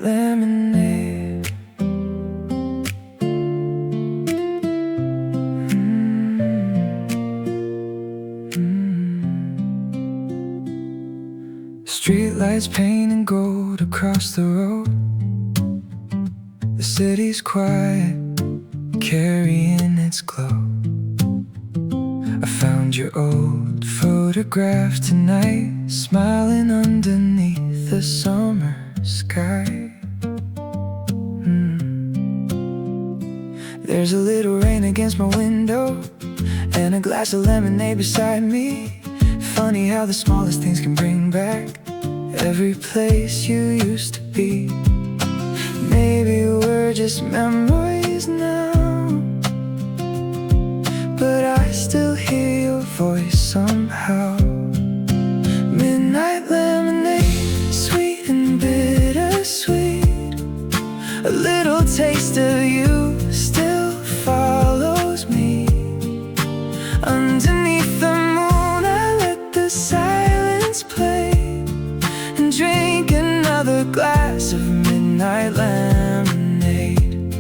lemonade. Streetlights painting gold across the road. The city's quiet, carrying its glow. I found your old photograph tonight, smiling underneath the summer sky. There's a little rain against my window, and a glass of lemonade beside me. Funny how the smallest things can bring back every place you used to be. Maybe we're just memories now, but I still hear your voice somehow. Midnight lemonade, sweet and bittersweet. A little taste of you still follows me. Underneath the moon, I let the silence play and drink another glass of midnight lemonade.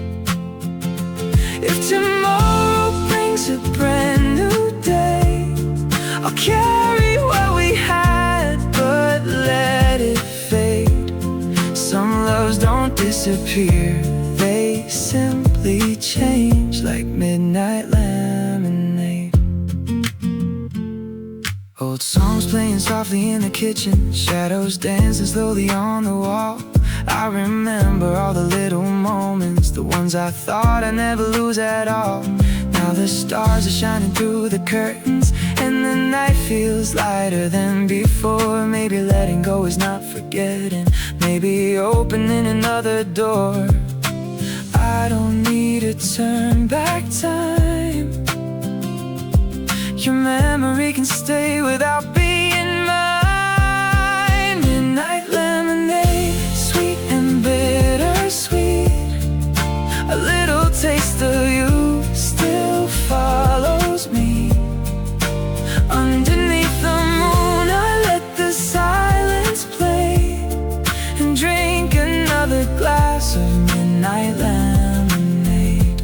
If tomorrow brings a brand new day, I'll carry what we had, but let it fade. Some loves don't disappear, they simply change like midnight lemonade. Old songs playing softly in the kitchen, shadows dancing slowly on the wall. I remember all the little moments, the ones I thought I'd never lose at all. Now the stars are shining through the curtains, and the night feels lighter than before. Maybe letting go is not forgetting, maybe opening another door. I don't need to turn back time. Your memory can stay without being mine. Midnight lemonade, sweet and bittersweet. A little taste of you still follows me. Underneath the moon, I let the silence play and drink another glass of midnight lemonade.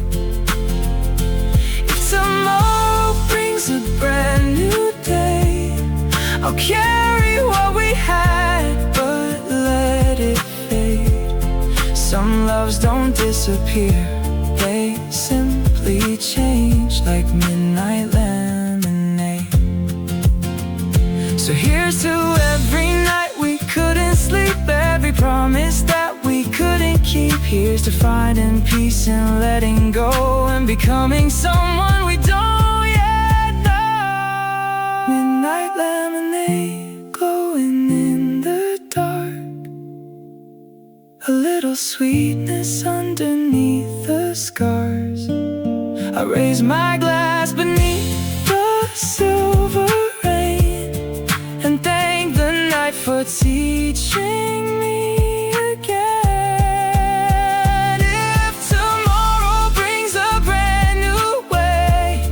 If tomorrow brings a brand new day, I'll carry what we had, but let it fade. Some loves don't disappear, they simply change like midnight lemonade. So here's to every night we couldn't sleep, every promise that we couldn't keep. Here's to finding peace and letting go, and becoming someone we don't yet know. Midnight lemonade, glowing in the dark. A little sweetness underneath the scars. I raise my glass beneath the silver rain and thank the night for teaching me again. If tomorrow brings a brand new way,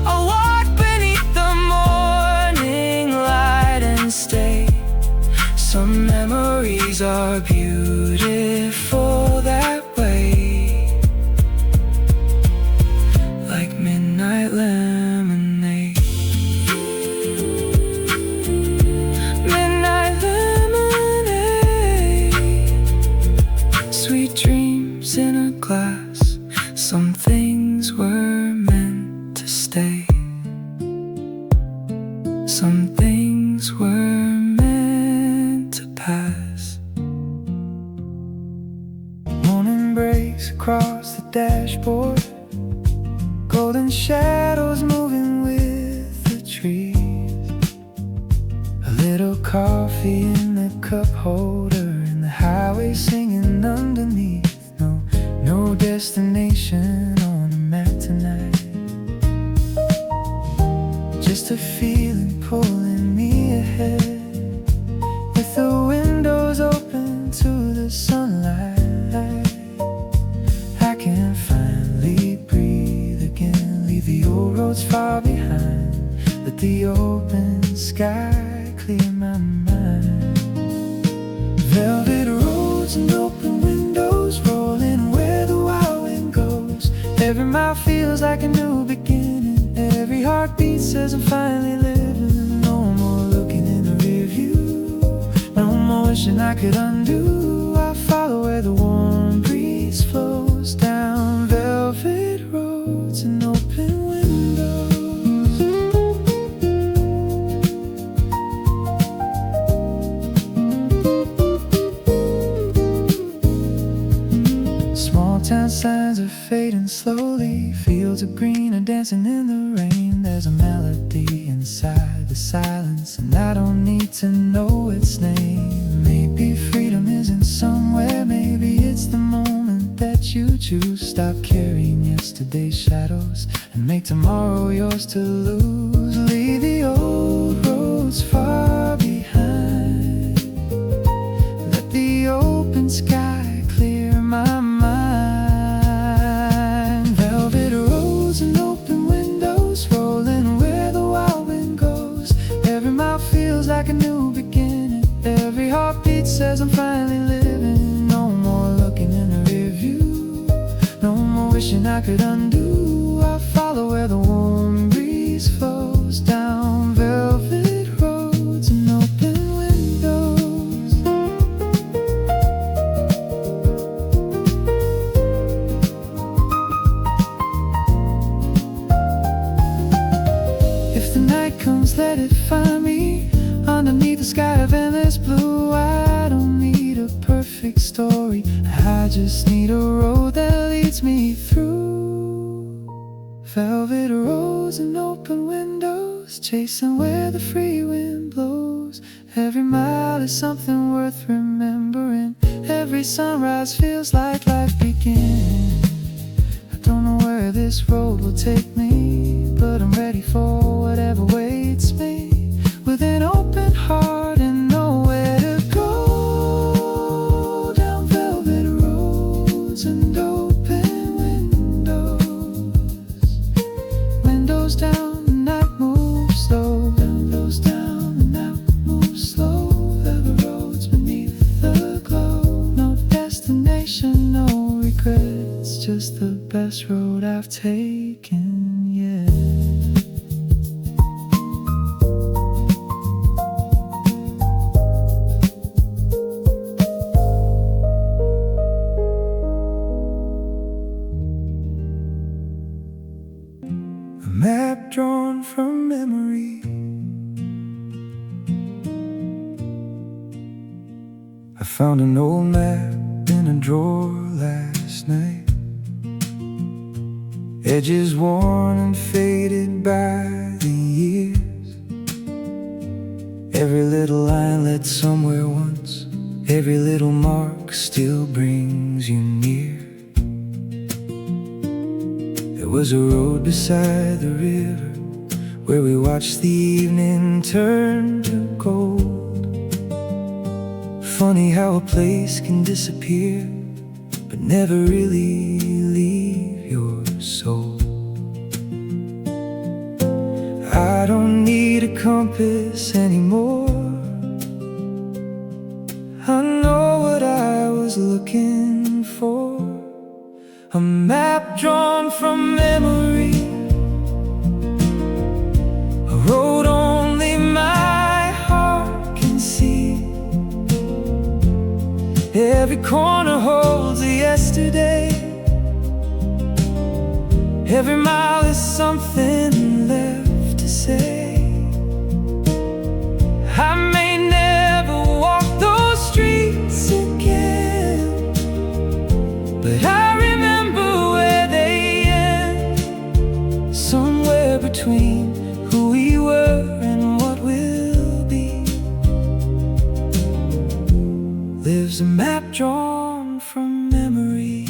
I'll walk beneath the morning light and stay. Some memories are beautiful that way, like midnight lemonade. Midnight lemonade, sweet dreams in a glass. Some things were meant to stay, some things were meant to pass. Morning breaks across the dashboard, golden shadows moving with the trees. A little coffee in the cup holder, and the highway singing underneath. No destination on a map tonight, just a feeling pulling me ahead. With the windows open to the sunlight, I can finally breathe again. Leave the old roads far behind, let the open sky clear my mind. Velvet roads and open windows, mile feels like a new beginning. Every heartbeat says I'm finally living. No more looking in the rear view, no more wishing I could undo. I follow where the warm breeze flows down velvet roads and open windows. Small town signs are fading slowly. Fields of green are dancing in the rain. There's a melody inside the silence, and I don't need to know its name. Maybe freedom isn't somewhere, maybe it's the moment that you choose. Stop carrying yesterday's shadows and make tomorrow yours to lose. Leave the old roads far behind. Let the open sky clear my mind. Velvet roads and open windows, rolling where the wild wind goes. Every mile feels like a new beginning. Every heartbeat says I'm finally living. No more looking in the rear view, no more wishing I could undo. I follow where the warm breeze flows down velvet roads and open windows. If the night comes, let it find me underneath the sky of endless blue. I don't need a perfect story, I just need a road that leads me through. Velvet roads and open windows, chasing where the free wind blows. Every mile is something worth remembering. Every sunrise feels like life begins. I don't know where this road will take me, but I'm ready for whatever waits me. With an open heart and nowhere to go, down velvet roads and open windows. Windows down, the night moves slow. Windows down, the night moves slow. Velvet roads beneath the glow. No destination, no regrets, just the best road I've taken yet. A map drawn from memory, I found an old map in a drawer last night. Edges worn and faded by the years. Every little line led somewhere once. Every little mark still brings you near. There was a road beside the river where we watched the evening turn to gold. Funny how a place can disappear but never really leave your soul. I don't need a compass anymore. I know what I was looking for. A map drawn from memory, a road only my heart can see. Every corner holds a yesterday. Every mile is something left to say. I may never walk those streets again, but I remember where they end. Somewhere between who we were and what we'll be, lives a map drawn from memory.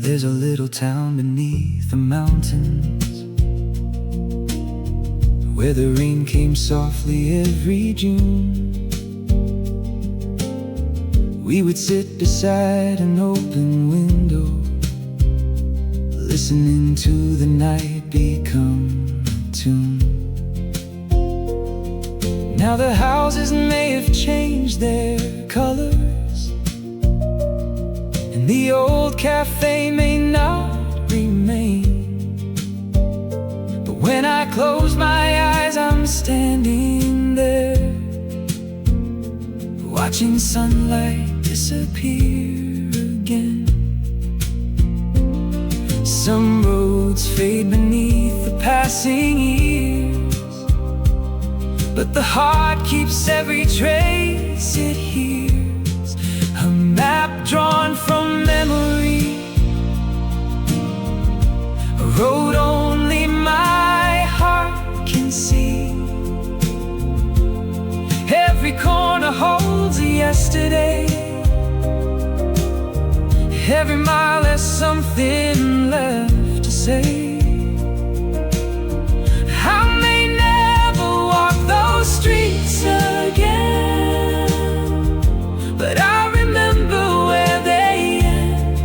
There's a little town beneath the mountains where the rain came softly every June. We would sit beside an open window, listening to the night become a tune. Now the houses may have changed their colors, and the old cafe may not remain, but when I close my eyes I'm standing there, watching sunlight disappear again. Some roads fade beneath the passing years, but the heart keeps every trace it hears. A map drawn from memory, a road only my heart can see. Every corner holds a yesterday, every mile has something left to say. I may never walk those streets again, but I remember where they end.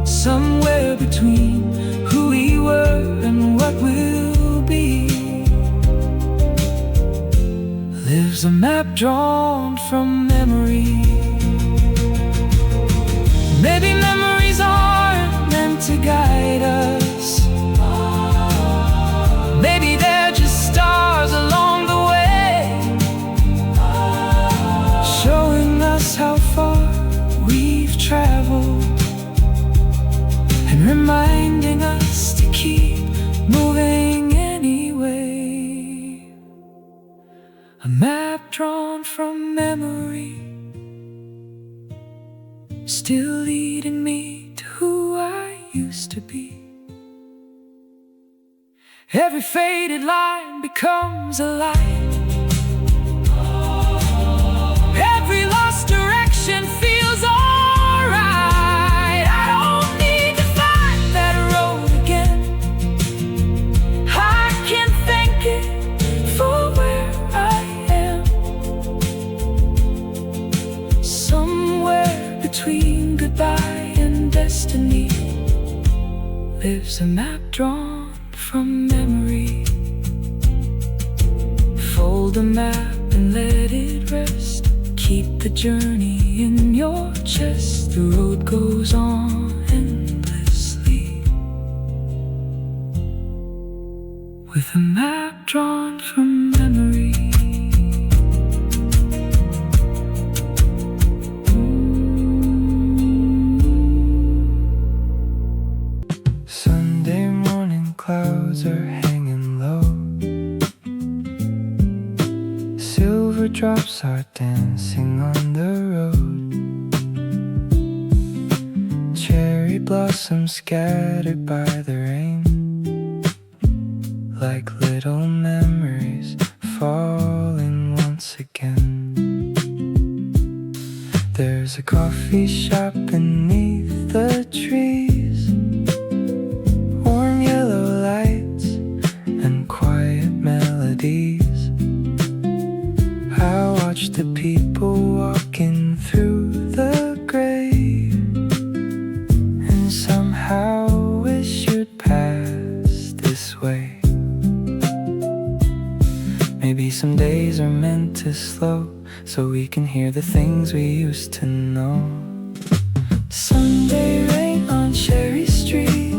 Somewhere between who we were and what we'll be lives a map drawn from memory. Maybe memories aren't meant to guide us, maybe they're just stars along the way, showing us how far we've traveled and reminding us to keep moving anyway. A map drawn from memory, still leading me to who I used to be. Every faded line becomes a light, every lost direction feels alright. I don't need to find that road again, I can thank it for where I am. Somewhere between goodbye and destiny lives a map drawn from memory. Fold the map and let it rest, keep the journey in your chest. The road goes on endlessly, with a map drawn from memory. Sunday morning clouds are hanging low, silver drops are dancing on the road, cherry blossoms scattered by the rain, like little memories falling once again. There's a coffee shop beneath the trees, warm yellow lights and quiet melodies. I watch the people walking through the gray, and somehow wish you'd pass this way. Maybe some days are meant to slow, so we can hear the things we used to know. Sunday rain on Cherry Street,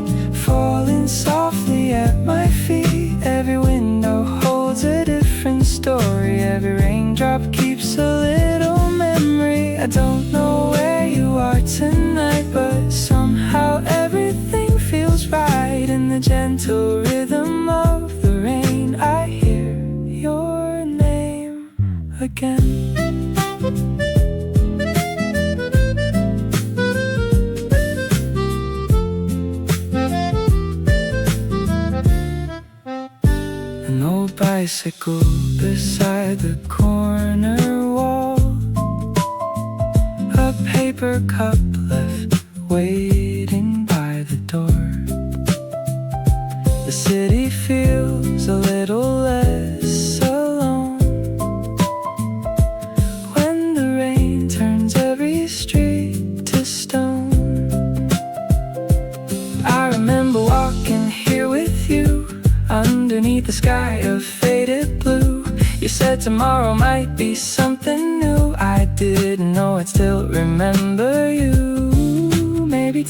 falling softly at my feet. Every window holds a different story, every raindrop keeps a little memory. I don't know where you are tonight, but somehow everything feels right. In the gentle rhythm of the rain, I hear your name again. An old bicycle beside the corner wall, a paper cup left waiting by the door. The city feels a little less alone when the rain turns every street to stone. I remember walking here with you underneath the sky of faded blue. You said tomorrow might be something new. I didn't know I'd still remember you. Maybe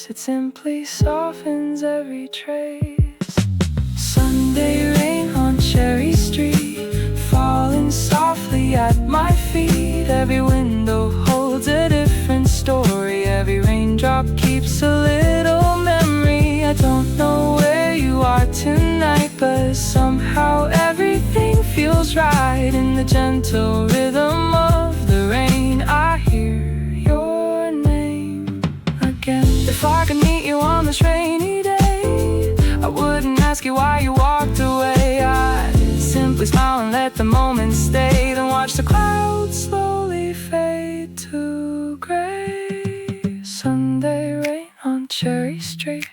It simply softens every trace. Sunday rain on Cherry Street, falling softly at my feet. Every window holds a different story. Every raindrop keeps a little memory. I don't know where you are tonight, but somehow everything feels right. In the gentle rhythm of the rain, I hear your name again. If I could meet you on this rainy day, I wouldn't ask you why you walked away. I'd simply smile and let the moment stay, then watch the clouds slowly fade to gray. Sunday rain on Cherry Street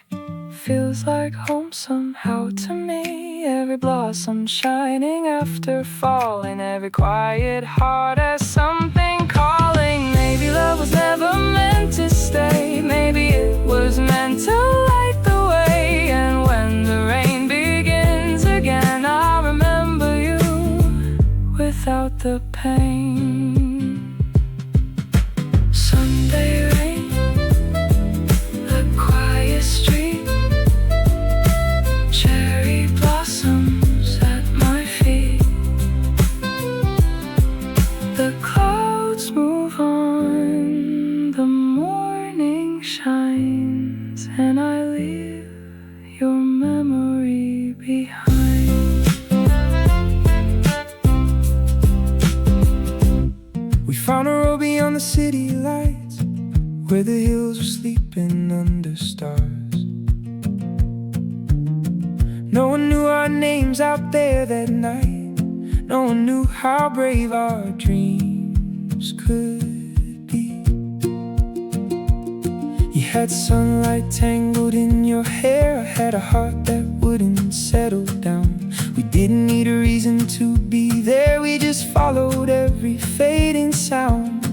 feels like home somehow to me. Every blossom shining after falling, every quiet heart has something calling. Maybe love was never meant to stay, maybe it was meant to light the way. And when the rain begins again, I'll remember you without the pain. Sunday rain, a quiet street, cherry blossoms at my feet. The clouds move on, the morning shines, and I leave your memory behind. We found a road beyond the city lights, where the hills were sleeping under stars. No one knew our names out there that night. No one knew how brave our dreams could be. You had sunlight tangled in your hair, I had a heart that wouldn't settle down. We didn't need a reason to be there, we just followed every fading sound.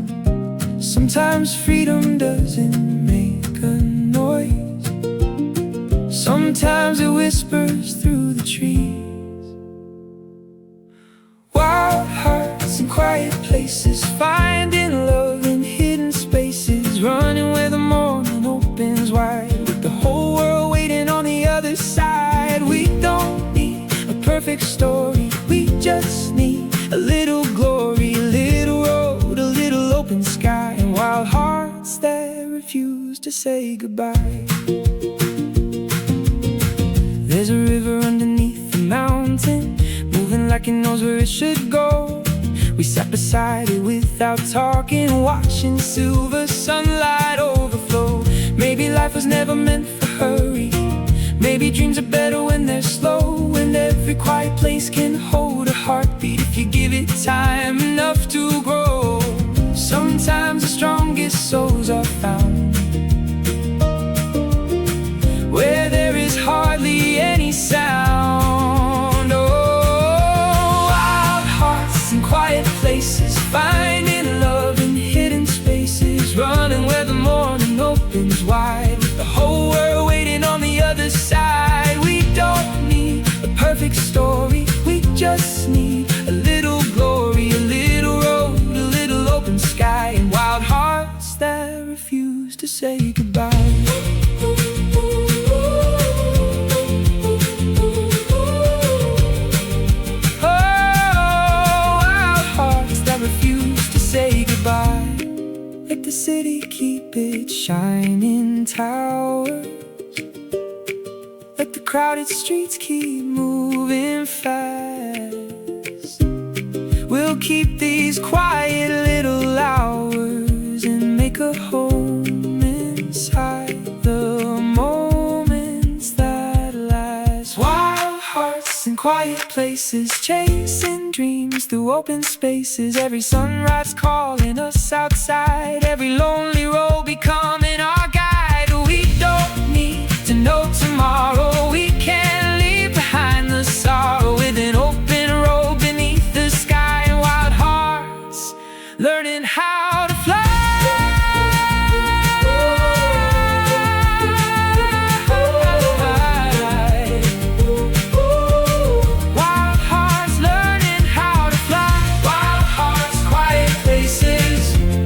Sometimes freedom doesn't make a noise, sometimes it whispers through the trees. Wild hearts in quiet places, finding love in hidden spaces, running where the morning opens wide, with the whole world waiting on the other side. We don't need a perfect story, we just need a little glory, a little road, a little open sky, and wild hearts that refuse to say goodbye. There's a river underneath the mountain, moving like it knows where it should go. We sat beside it without talking, watching silver sunlight overflow. Maybe life was never meant for hurry, maybe dreams are better when they're slow. And every quiet place can hold a heartbeat if you give it time enough to grow. Sometimes the strongest souls are found where there is hardly any sound. Oh, wild hearts in quiet places, finding love in hidden spaces, running where the morning opens wide, with the whole world waiting on the other side. We don't need a perfect story, we just need a little glory, a little road, a little open sky, and wild hearts that refuse to say goodbye. Like the city keep its shining towers, like the crowded streets keep moving fast. We'll keep these quiet little hours and make a home inside the moments that last. Wild hearts in quiet places, chasing dreams through open spaces. Every sunrise calling us outside, every lonely road becoming our guide. We don't need to know tomorrow, we can leave behind the sorrow, with an open road beneath the sky, and wild hearts learning how to fly.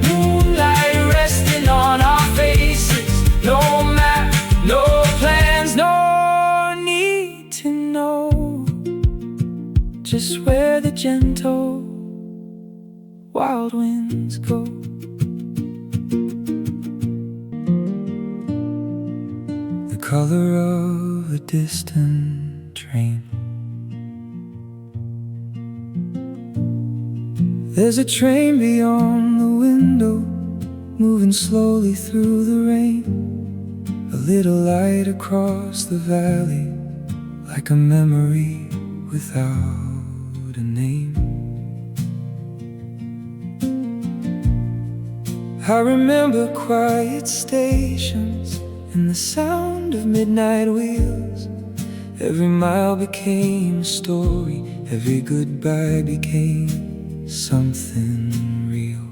Moonlight resting on our faces, no matter wild winds go. The color of a distant train. There's a train beyond the window, moving slowly through the rain. A little light across the valley, like a memory without a name. I remember quiet stations and the sound of midnight wheels. Every mile became a story, every goodbye became something real.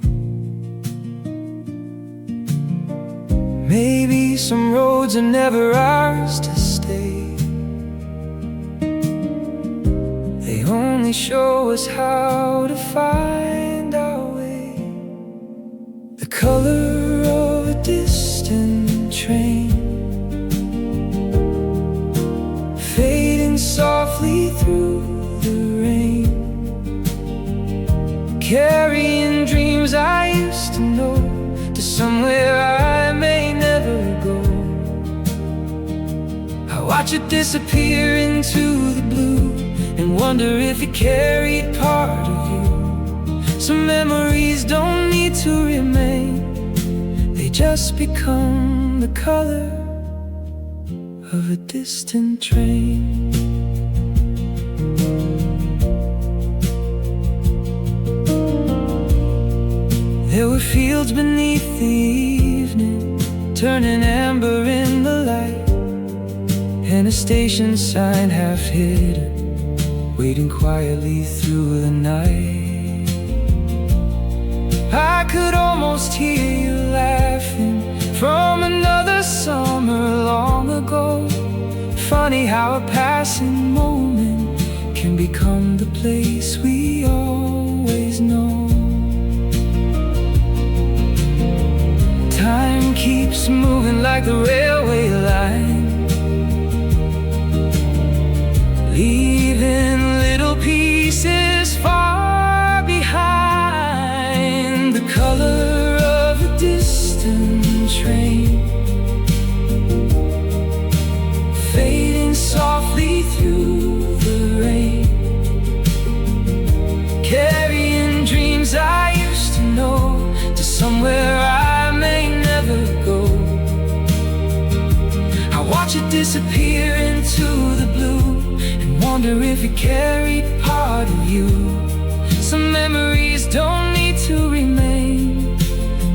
Maybe some roads are never ours to stay. They only show us how to find our way. The color of a distant train, fading softly through the rain, carrying dreams I used to know to somewhere I may never go. I watch it disappear into the blue and wonder if it carried part of you. Some memories don't need to remain, they just become the color of a distant train. There were fields beneath the evening, turning amber in the light, and a station sign half hidden, waiting quietly through the night. I could almost hear you laughing from another summer long ago. Funny how a passing moment can become the place we always know. Time keeps moving like the railway line, leaving little pieces far behind. The color of a distant train, fading softly through the rain, carrying dreams I used to know to somewhere I may never go. I watch it disappear into the blue and wonder if it carried part of you. Some memories don't need to remain,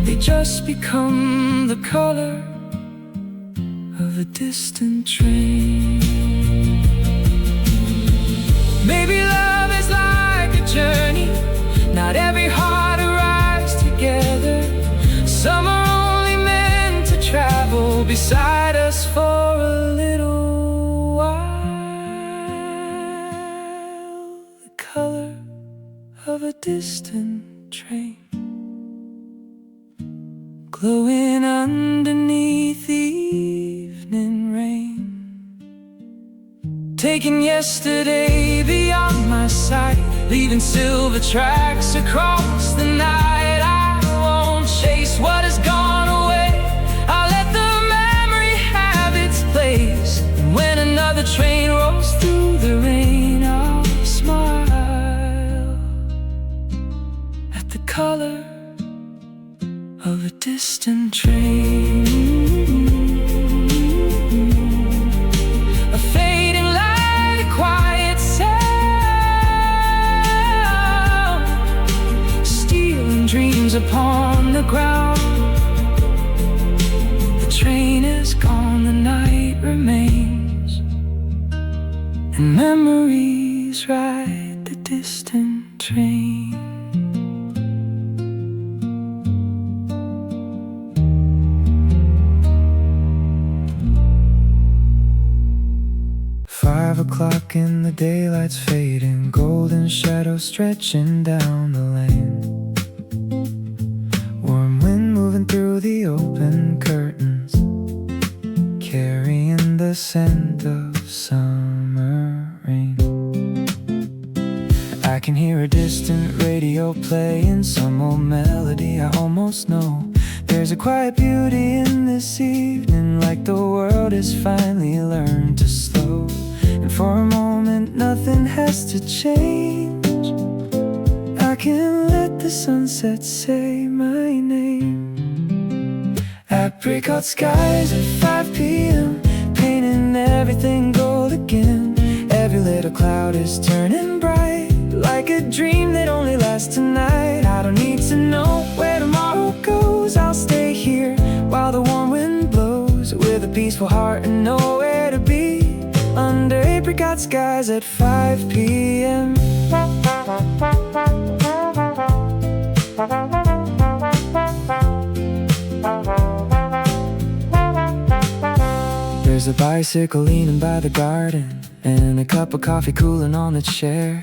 they just become the color of a distant train. Maybe love is like a journey, not every heart arrives together. Some are only meant to travel beside us for a little while. The color of a distant train, glowing underneath the evening rain, taking yesterday beyond my sight, leaving silver tracks across the night. I won't chase what has gone away, I'll let the memory have its place. And when another train rolls through the rain, I'll smile at the color of a distant train. A fading light, a quiet sound, stealing dreams upon the ground. The train is gone, the night remains, and memories ride the distant train. O'clock and the daylight's fading, golden shadows stretching down the lane. Warm wind moving through the open curtains, carrying the scent of summer rain. I can hear a distant radio playing some old melody I almost know. There's a quiet beauty in this evening, like the world has finally learned to slow. And for a moment nothing has to change. I can let the sunset say my name. Apricot skies at 5 p.m. painting everything gold again. Every little cloud is turning bright, like a dream that only lasts tonight. I don't need to know where tomorrow goes. I'll stay here while the warm wind blows, with a peaceful heart and nowhere to be, under apricot skies at 5 p.m. There's a bicycle leaning by the garden, and a cup of coffee cooling on the chair.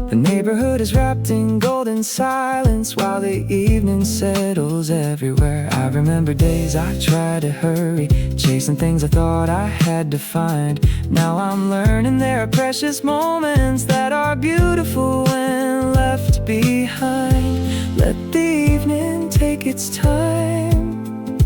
The neighborhood is wrapped in golden silence, while the evening settles everywhere. I remember days I tried to hurry, chasing things I thought I had to find. Now I'm learning there are precious moments that are beautiful when left behind. Let the evening take its time,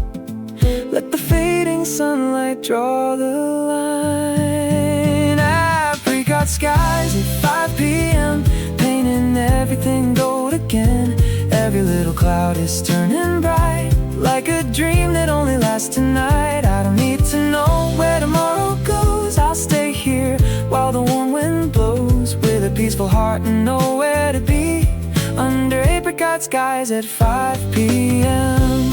let the fading sunlight draw the line. Apricot skies at 5 p.m. painting everything gold again. Every little cloud is turning bright, like a dream that only lasts tonight. I don't need to know where tomorrow goes. I'll stay here while the warm wind blows, with a peaceful heart and nowhere to be, under apricot skies at 5 p.m.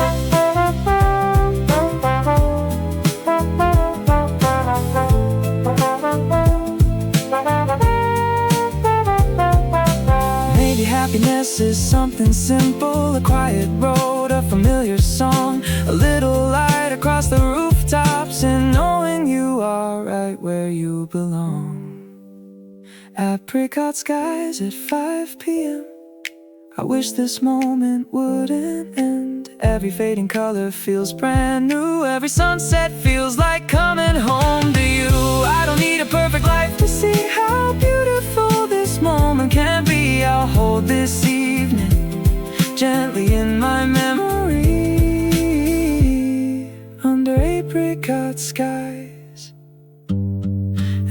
Maybe happiness is something simple, a quiet road, a familiar song, a little light across the rooftops, and knowing you are right where you belong. Apricot skies at 5 p.m. I wish this moment wouldn't end. Every fading color feels brand new. Every sunset feels like coming home to you. I don't need a perfect life to see how beautiful this moment can be. I'll hold this evening gently in my memory, under apricot skies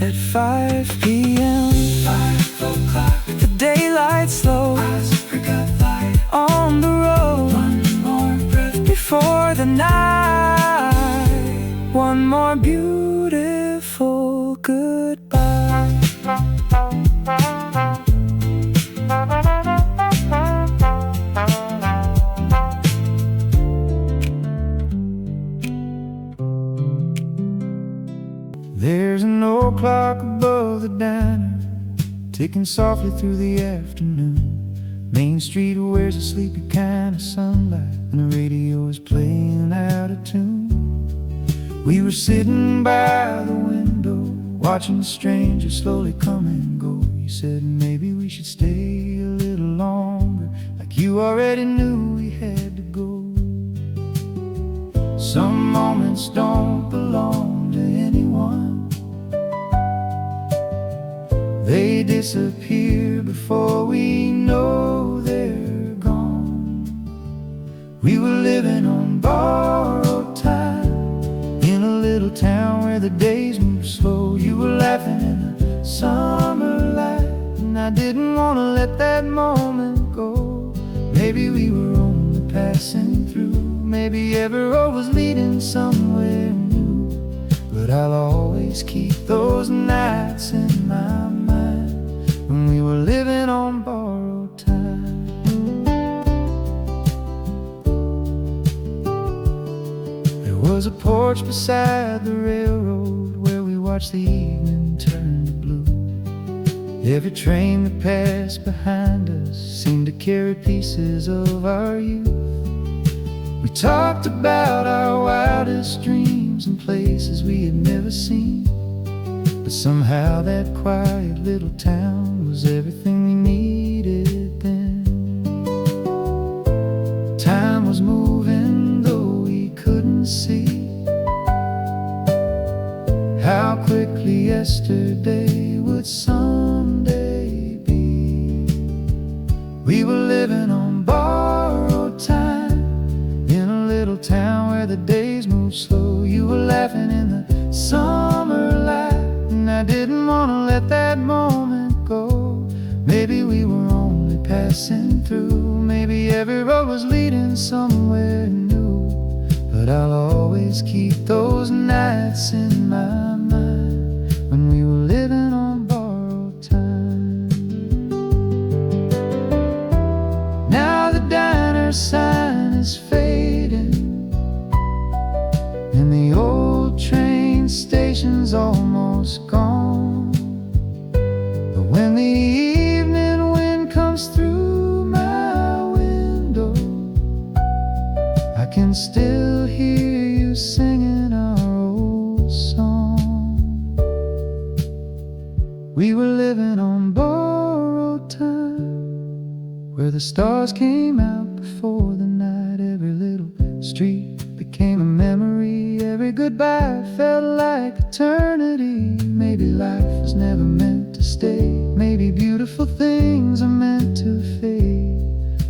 at 5 p.m. 5 o'clock, the daylight slow, apricot light on the road. One more breath before the night, one more beautiful goodbye. There's an old clock above the diner, ticking softly through the afternoon. Main Street wears a sleepy kind of sunlight, and the radio is playing out of tune. We were sitting by the window, watching the strangers slowly come and go. You said maybe we should stay a little longer, like you already knew we had to go. Some moments don't belong to anyone, they disappear before we know they're gone. We were living on borrowed time, in a little town where the days move slow. You were laughing in the summer light, and I didn't want to let that moment go. Maybe we were only passing through, maybe every road was leading somewhere new. But I'll always keep those nights in my mind, when we were living on borrowed time. There was a porch beside the railroad, where we watched the evening turn to blue. Every train that passed behind us seemed to carry pieces of our youth. We talked about our wildest dreams and places we had never seen, but somehow that quiet little town was everything we needed then. Time was moving, though we couldn't see how quickly yesterday would someday be. We were living living on borrowed time in a little town where the days move slow. You were laughing in the summer light, and I didn't want to let that moment go. Maybe we were only passing through, maybe every road was leading somewhere new. But I'll always keep those nights in my mind when we were living on borrowed time. Now the diner sign is fading, and the old train station's almost gone. But when the evening wind comes through my window, I can still hear you singing our old song. We were living on borrowed time, where the stars came out before the night. Every little street became a memory, every goodbye felt like eternity. Maybe life was never meant to stay, maybe beautiful things are meant to fade.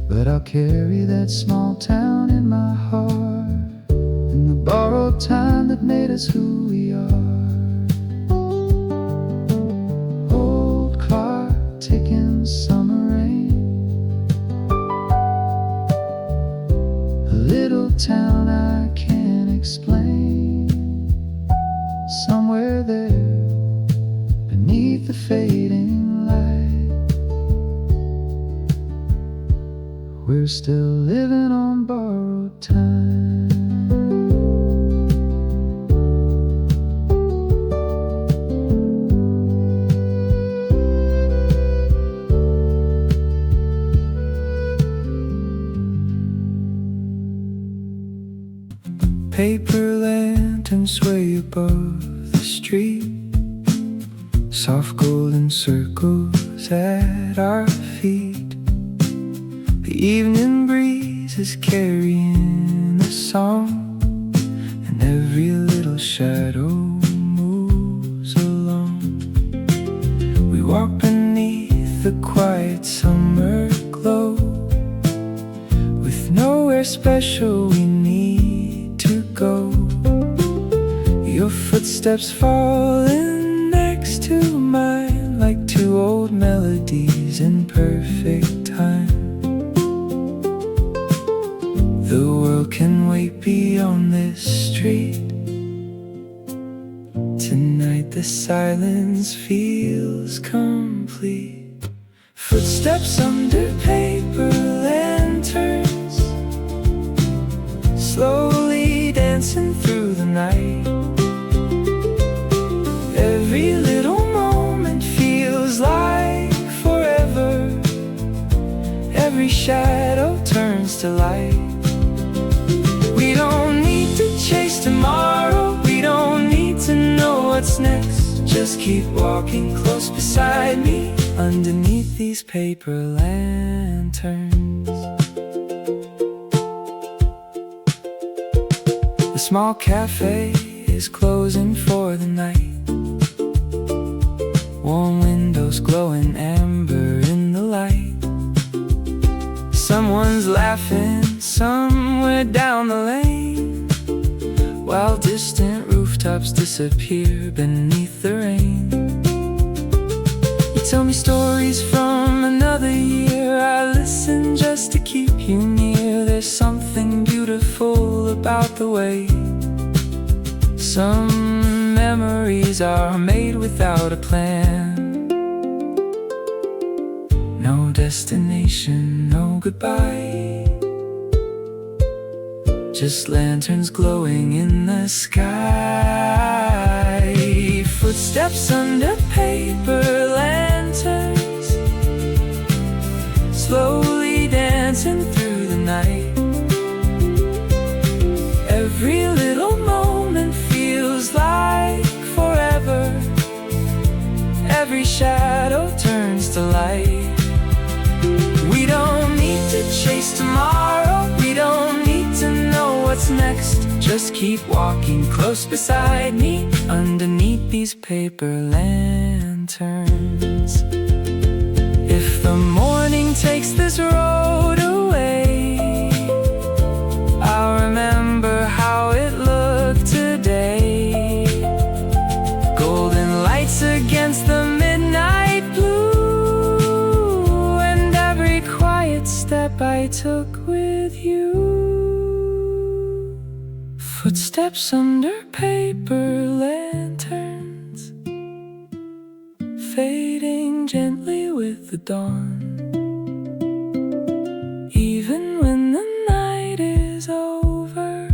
But I'll carry that small town in my heart, and the borrowed time that made us who we are. Old clock ticking summer rain, a little town I can't explain. Somewhere there, beneath the fading light, we're still living on borrowed time. Paper lanterns sway above the street, soft golden circles at our feet. The evening breeze is carrying a song, and every little shadow moves along. We walk beneath the quiet summer glow, with nowhere special we need to go. Your footsteps falling next to mine, like two old melodies in perfect time. The world can wait beyond this street. Tonight the silence feels complete. Footsteps under paper lanterns, slowly dancing through the night. Every little moment feels like forever. Every shadow turns to light. We don't need to chase tomorrow, we don't need to know what's next. Just keep walking close beside me, underneath these paper lanterns. The small cafe is closing for the night. Warm windows glowing amber in the light. Someone's laughing somewhere down the lane, while distant rooftops disappear beneath the rain. You tell me stories from another year, I listen just to keep you near. There's something beautiful about the way some memories are made without a plan. No destination, no goodbye, just lanterns glowing in the sky. Footsteps under paper lanterns, slowly dancing through the night. Every little moment feels like forever. Every shadow turns to light. We don't need to chase tomorrow, we don't need to know what's next. Just keep walking close beside me, underneath these paper lanterns. If the morning takes this road look with you. Footsteps under paper lanterns, fading gently with the dawn. Even when the night is over,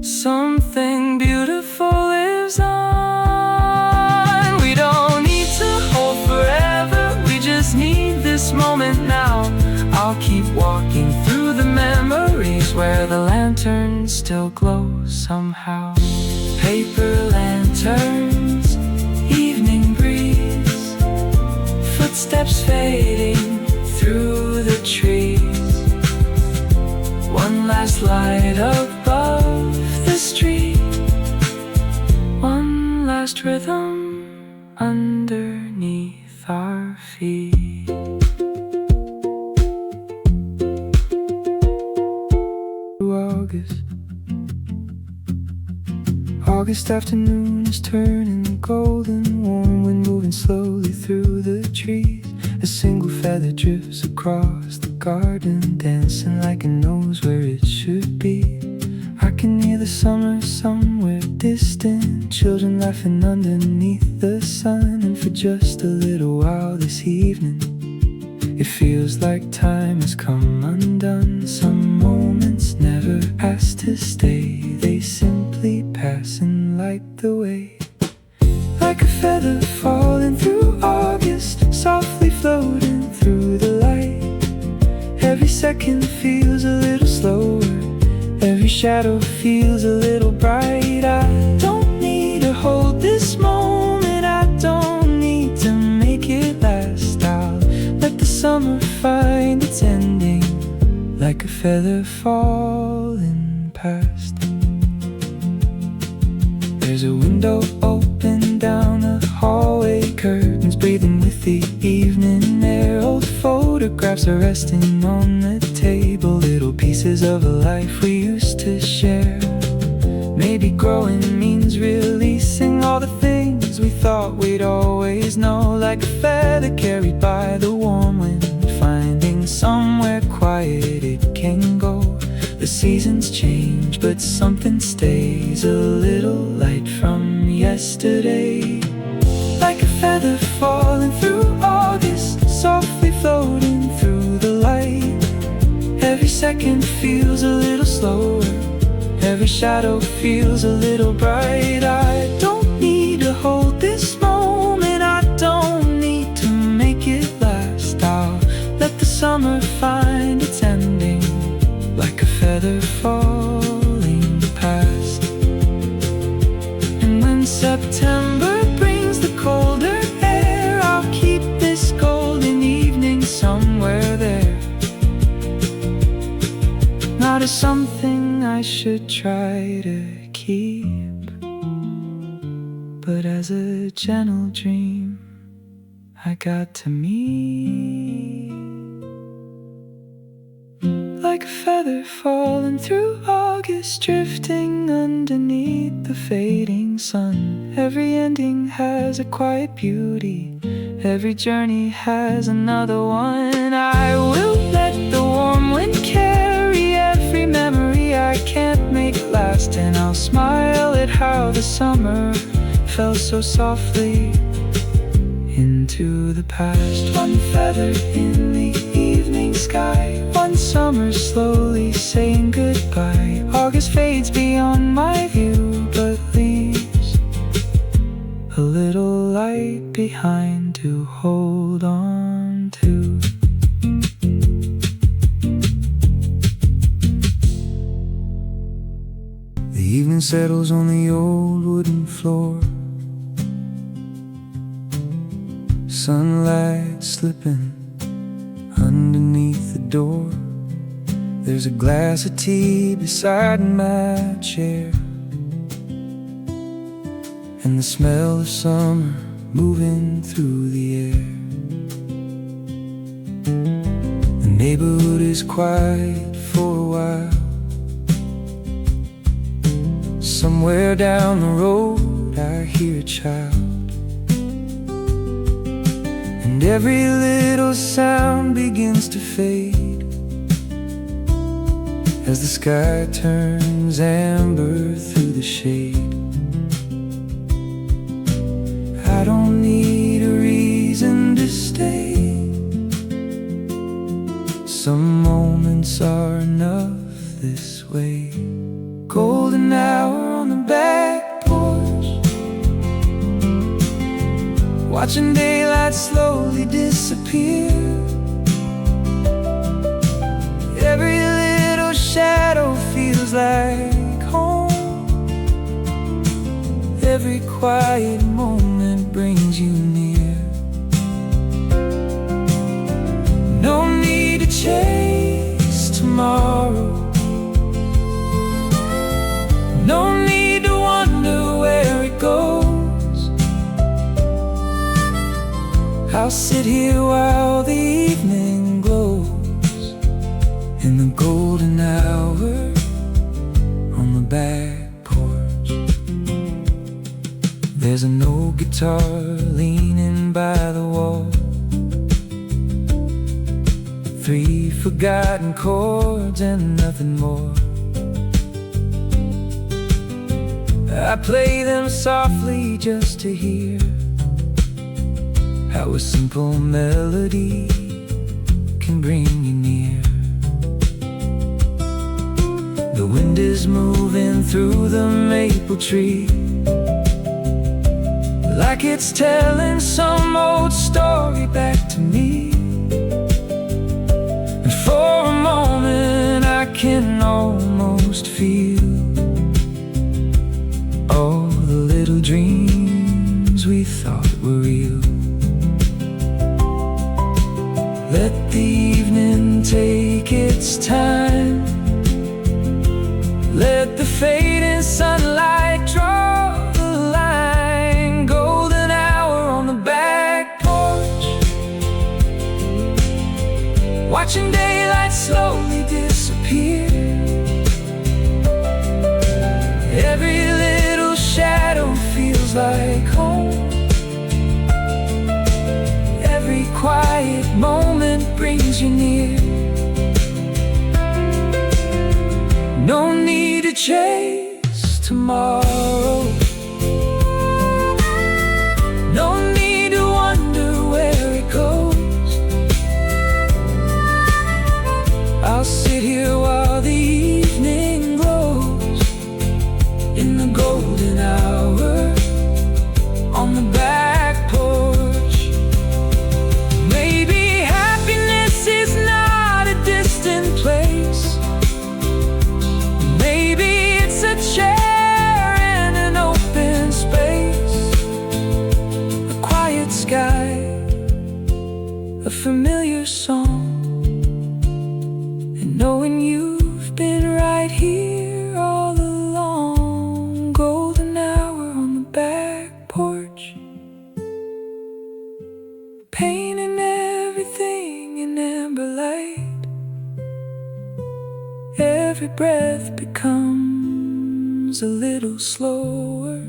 something beautiful lives on. We don't need to hold forever, we just need this moment now. I'll keep walking through the memories where the lanterns still glow somehow. Paper lanterns, evening breeze, footsteps fading through the trees. One last light above the street, one last rhythm underneath our feet. August afternoon is turning golden, warm wind moving slowly through the trees. A single feather drifts across the garden, dancing like it knows where it should be. I can hear the summer somewhere distant, children laughing underneath the sun. And for just a little while this evening, it feels like time has come undone. Some moments never asked to stay, they simply pass and light the way. Like a feather falling through August, softly floating through the light. Every second feels a little slower, every shadow feels a little bright. I don't need to hold this moment, I don't need to make it last. I'll let the summer find its ending, like a feather falling past. There's a window open down the hallway, curtains breathing with the evening air. Old photographs are resting on the table, little pieces of a life we used to share. Maybe growing means releasing all the things we thought we'd always know. Like a feather carried by the warm wind, finding somewhere quiet it can go. The seasons change, but something stays, a little light from yesterday. Like a feather falling through August, softly floating through the light. Every second feels a little slower, every shadow feels a little bright. I don't need to hold this moment, I don't need to make it last. I'll let the summer find its ending, like a feather falling past. And when September brings the colder air, I'll keep this golden evening somewhere there. Not as something I should try to keep, but as a gentle dream I got to meet. Like a feather falling through August, drifting underneath the fading sun. Every ending has a quiet beauty, every journey has another one. I will let the warm wind carry every memory I can't make last. And I'll smile at how the summer fell so softly into the past. One feather in the evening sky, one summer slowly saying goodbye. August fades beyond my view, but leaves a little light behind to hold on to. The evening settles on the old wooden floor, sunlight slipping underneath the door. There's a glass of tea beside my chair, and the smell of summer moving through the air. The neighborhood is quiet for a while. Somewhere down the road I hear a child, and every little sound begins to fade. as the sky turns amber through the shade. I don't need a reason to stay. Some moments are enough this way. Golden hour on the back porch, watching daylight slowly disappear. Every little shadow feels like home. Every quiet moment brings you near. No need to chase tomorrow. No need to wonder where it goes. I'll sit here while the evening glows, in the golden hour on the back porch. There's an old guitar leaning by the wall, 3 forgotten chords and nothing more. I play them softly just to hear how a simple melody can bring you near. The wind is moving through the maple tree, like it's telling some old story back to me. And for a moment I can almost feel all the little dreams we thought were real. Let the evening take its time. Let the fading sunlight draw the line. Golden hour on the back porch, watching daylight slowly disappear. Every little shadow feels like home. Every quiet moment brings you near. No need to chase tomorrow. No need to wonder where it goes. I'll sit here while the evening glows, in the golden hour on the back porch. Maybe happiness is not a distant place. Maybe it's a chair in an open space, a quiet sky, a familiar song, and knowing you've been right here all along. Golden hour on the back porch, painting everything in amber light. Every breath becomes a little slower.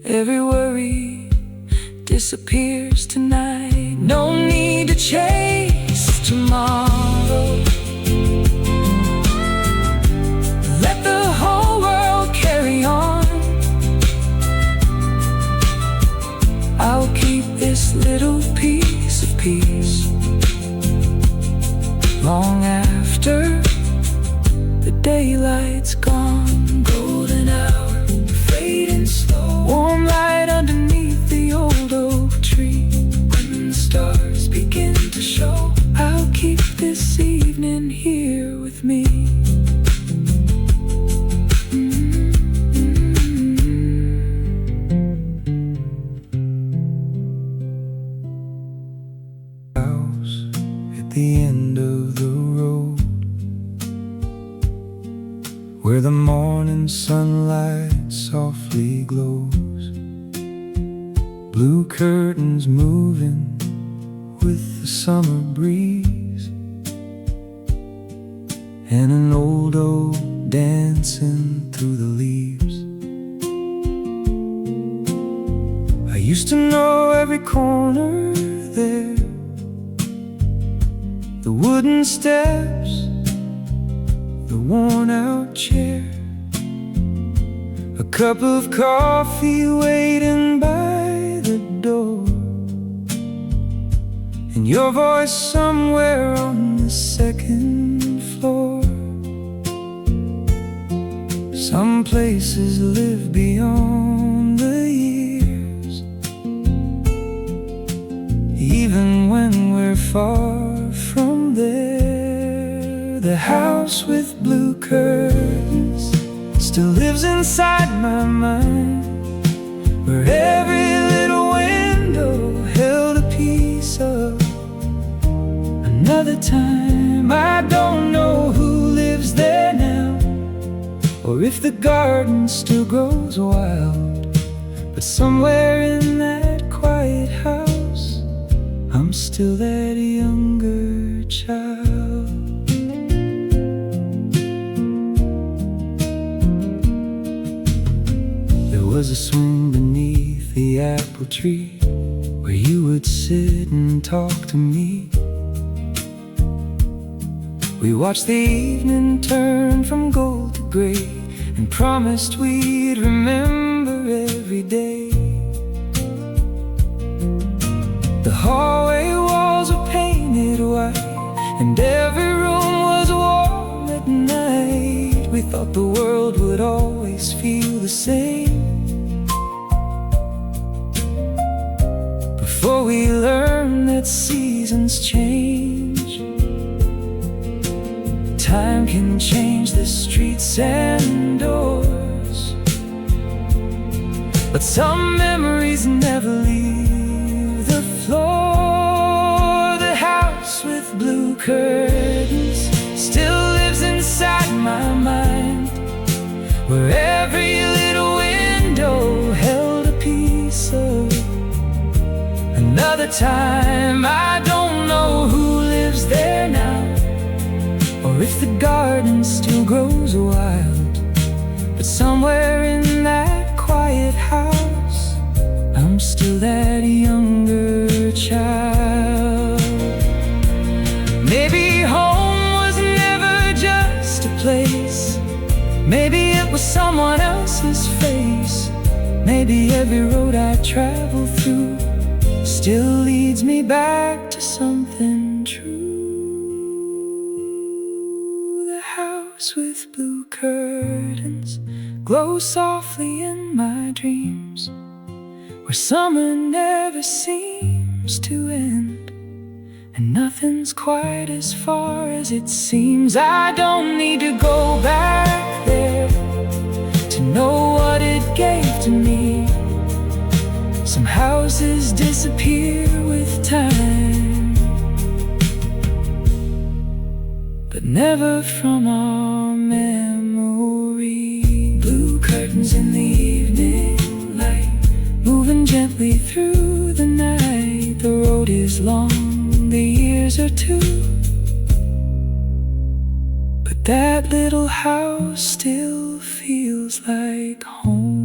Every worry disappears tonight. No need to chase tomorrow. Let the whole world carry on. I'll keep this little piece of peace long after the daylight's gone. Golden hour, fading slow, warm light underneath the old oak tree. When the stars begin to show, I'll keep this evening here with me. House at the end of the road, where the morning sunlight softly glows. Blue curtains moving with the summer breeze, and an old oak dancing through the leaves. I used to know every corner there, the wooden steps the worn out chair, a cup of coffee waiting by the door, and your voice somewhere on the second floor. Some places live beyond the years, even when we're far from there. The house with blue curtains still lives inside my mind, where every little window held a piece of another time. I don't know who lives there now, or if the garden still grows wild, but somewhere in that quiet house, I'm still that younger child. There was a swing beneath the apple tree, where you would sit and talk to me. We watched the evening turn from gold to gray, and promised we'd remember every day. The hallway walls were painted white, and every room was warm at night. We thought the world would always feel the same, before we learned that seasons change. Time can change the streets and doors, but some memories never leave the floor. The house with blue curtains still lives inside my mind, where every little window held a piece of another time. I don't know who lives there now, or if the garden still grows wild, but somewhere in that quiet house, I'm still that younger child. Maybe home was never just a place, maybe it was someone else's face. Maybe every road I travel through still leads me back to something true. With blue curtains glow softly in my dreams, where summer never seems to end, and nothing's quite as far as it seems. I don't need to go back there to know what it gave to me. Some houses disappear with time, but never from our memory. Blue curtains in the evening light, moving gently through the night. The road is long, the years are too, but that little house still feels like home.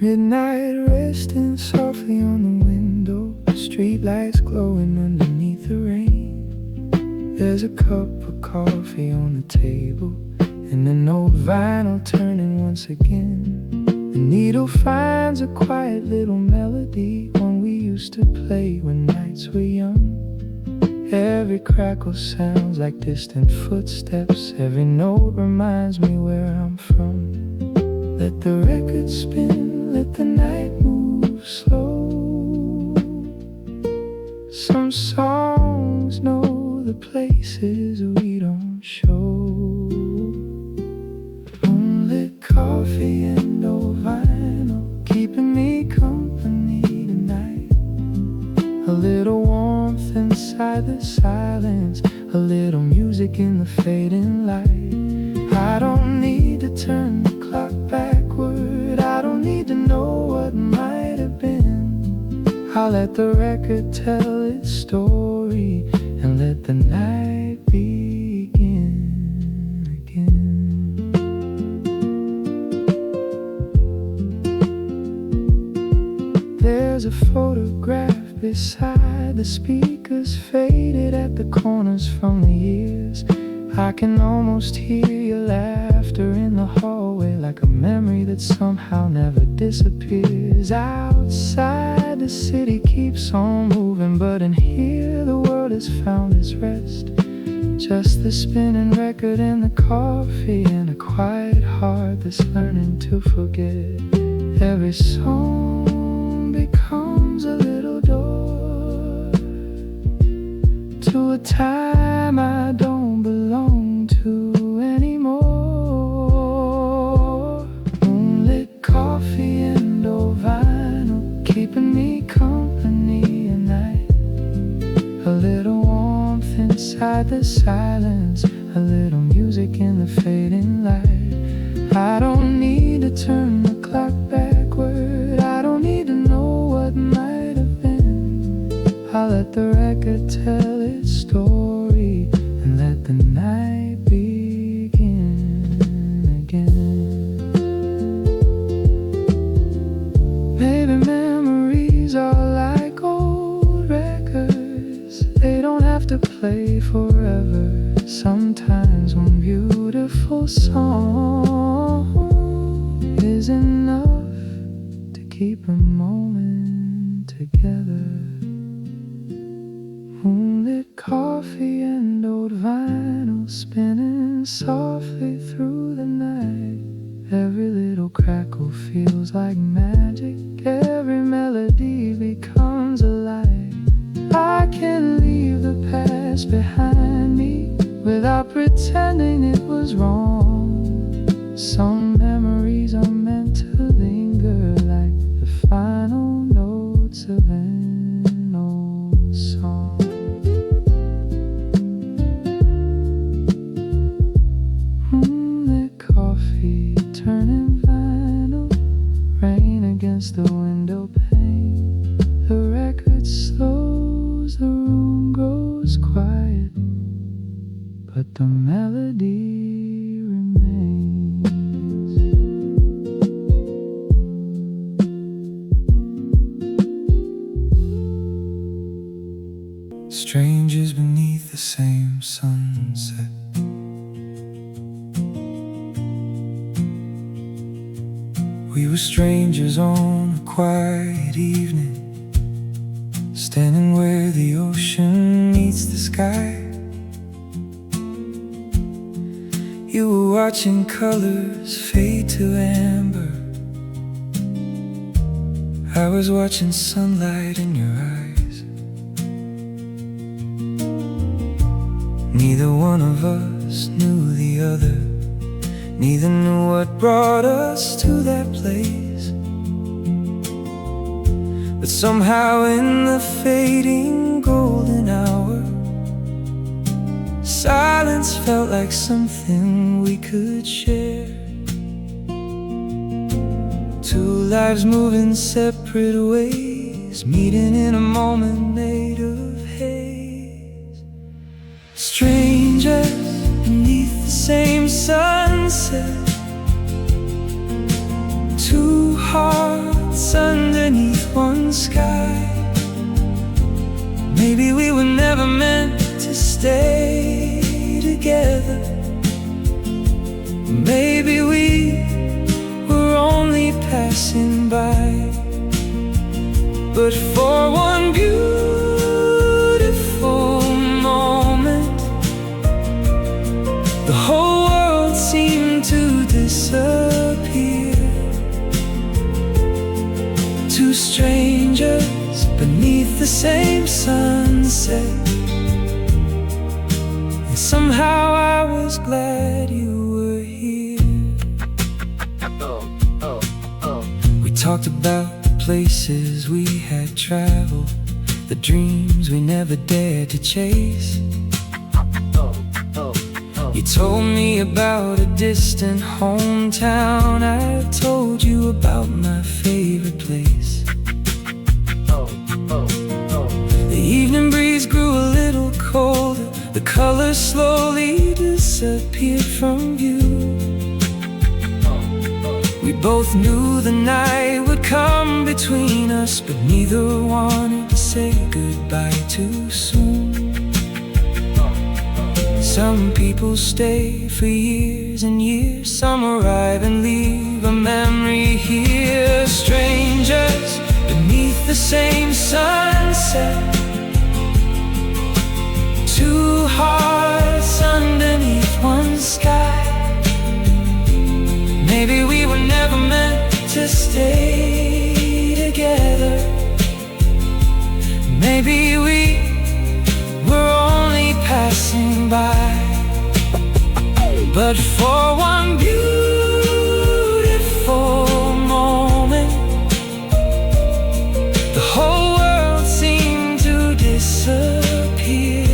Midnight resting softly on the window, streetlights glowing underneath the rain. There's a cup of coffee on the table, and an old vinyl turning once again. The needle finds a quiet little melody, one we used to play when nights were young. Every crackle sounds like distant footsteps, every note reminds me where I'm from. Let the record spin, let the night move slow. Some songs know the places we don't show. Moonlit coffee and no vinyl, keeping me company tonight. A little warmth inside the silence, a little music in the fading light. I don't need to turn the clock backward, I don't need to know what might have been. I'll let the record tell its story, and let the night begin again. was a photograph beside the speakers, faded at the corners from the years. I can almost hear your laughter in the hallway, like a memory that somehow never disappears. Outside the city keeps on moving, but in here the world has found its rest. Just the spinning record and the coffee and a quiet heart that's learning to forget. Every song becomes a little door to a time I don't belong to anymore. Moonlit coffee and old vinyl keeping me company at night. A little warmth inside the silence, a little music in the fading light. I don't need to turn the clock backward, I don't need to know what might have been. I'll let the record tell its story and let the night begin again. Maybe memories are like old records, they don't have to play forever. Sometimes one beautiful song is enough to keep a moment together. Moonlit coffee and old vinyl spinning softly through the night. Every little crackle feels like magic, every melody becomes alive. I can leave the past behind me without pretending it was wrong. Some memories are meant to linger like the final notes of an old song. Moonlit coffee turning vinyl, rain against the window pane. The record slows, the room grows quiet, but the melody remains. Strangers beneath the same sunset, we were strangers on a quiet evening, standing where the ocean meets the sky. You were watching colors fade to amber, I was watching sunlight in your eyes. Neither one of us knew the other, neither knew what brought us to that place. But somehow in the fading golden hour, silence felt like something we could share. Two lives moving separate ways, meeting in a moment made of haze. Strangers beneath the same sunset, two hearts underneath one sky. Maybe we were never meant to stay together. Maybe we were only passing by, but for one beautiful moment, the whole world seemed to disappear. Two strangers beneath the same sunset, and somehow I was glad you were here. We talked about the places we had traveled, the dreams we never dared to chase. You told me about a distant hometown, I told you about my favorite place. The evening breeze grew a little colder, the colors slowly disappeared from view. We both knew the night would come between us, but neither wanted to say goodbye too soon. Some people stay for years and years, some arrive and leave a memory here. Strangers beneath the same sunset, two hearts underneath one sky. Maybe we were never meant to stay together. Maybe we were only passing by. But for one beautiful moment, the whole world seemed to disappear.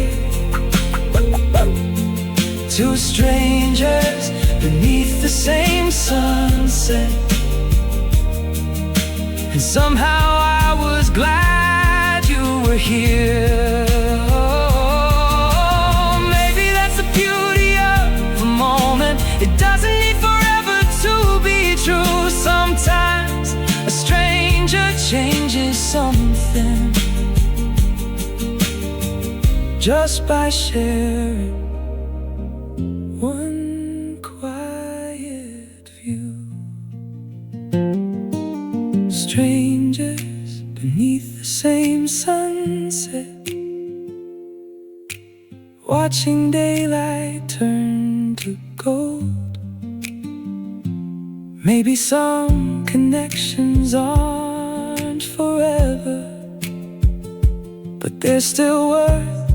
Two strangers beneath the same sunset, and somehow I was glad you were here. Oh, maybe that's the beauty of a moment. It doesn't need forever to be true. Sometimes a stranger changes something just by sharing one strangers beneath the same sunset, watching daylight turn to gold. Maybe some connections aren't forever, but they're still worth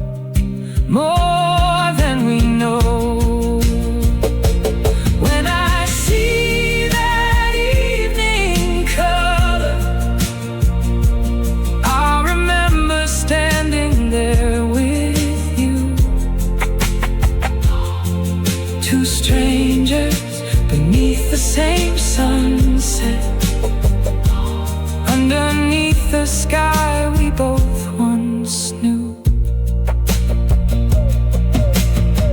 more than we know. Same sunset, underneath the sky we both once knew.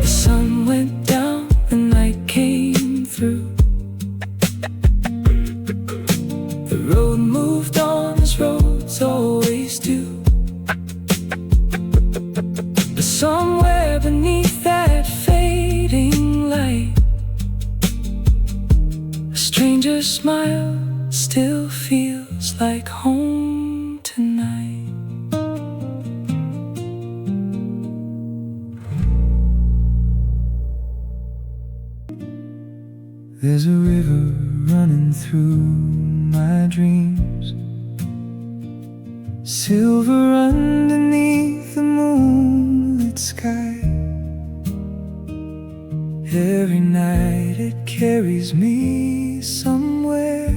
The sun went down, the night came through. The road moved on as roads always do. But somewhere beneath that fading light, stranger's smile still feels like home tonight. There's a river running through my dreams, silver underneath the moonlit sky. Every night it carries me somewhere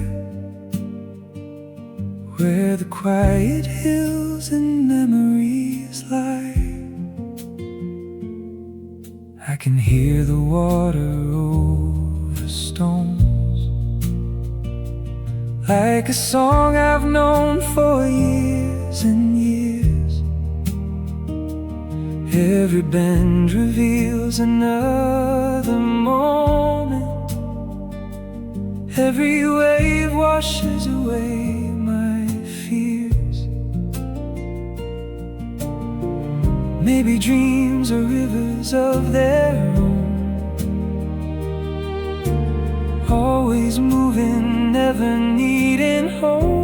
where the quiet hills and memories lie. I can hear the water over stones, like a song I've known for years and years. Every bend reveals another moment, every wave washes away my fears. Maybe dreams are rivers of their own, always moving, never needing home.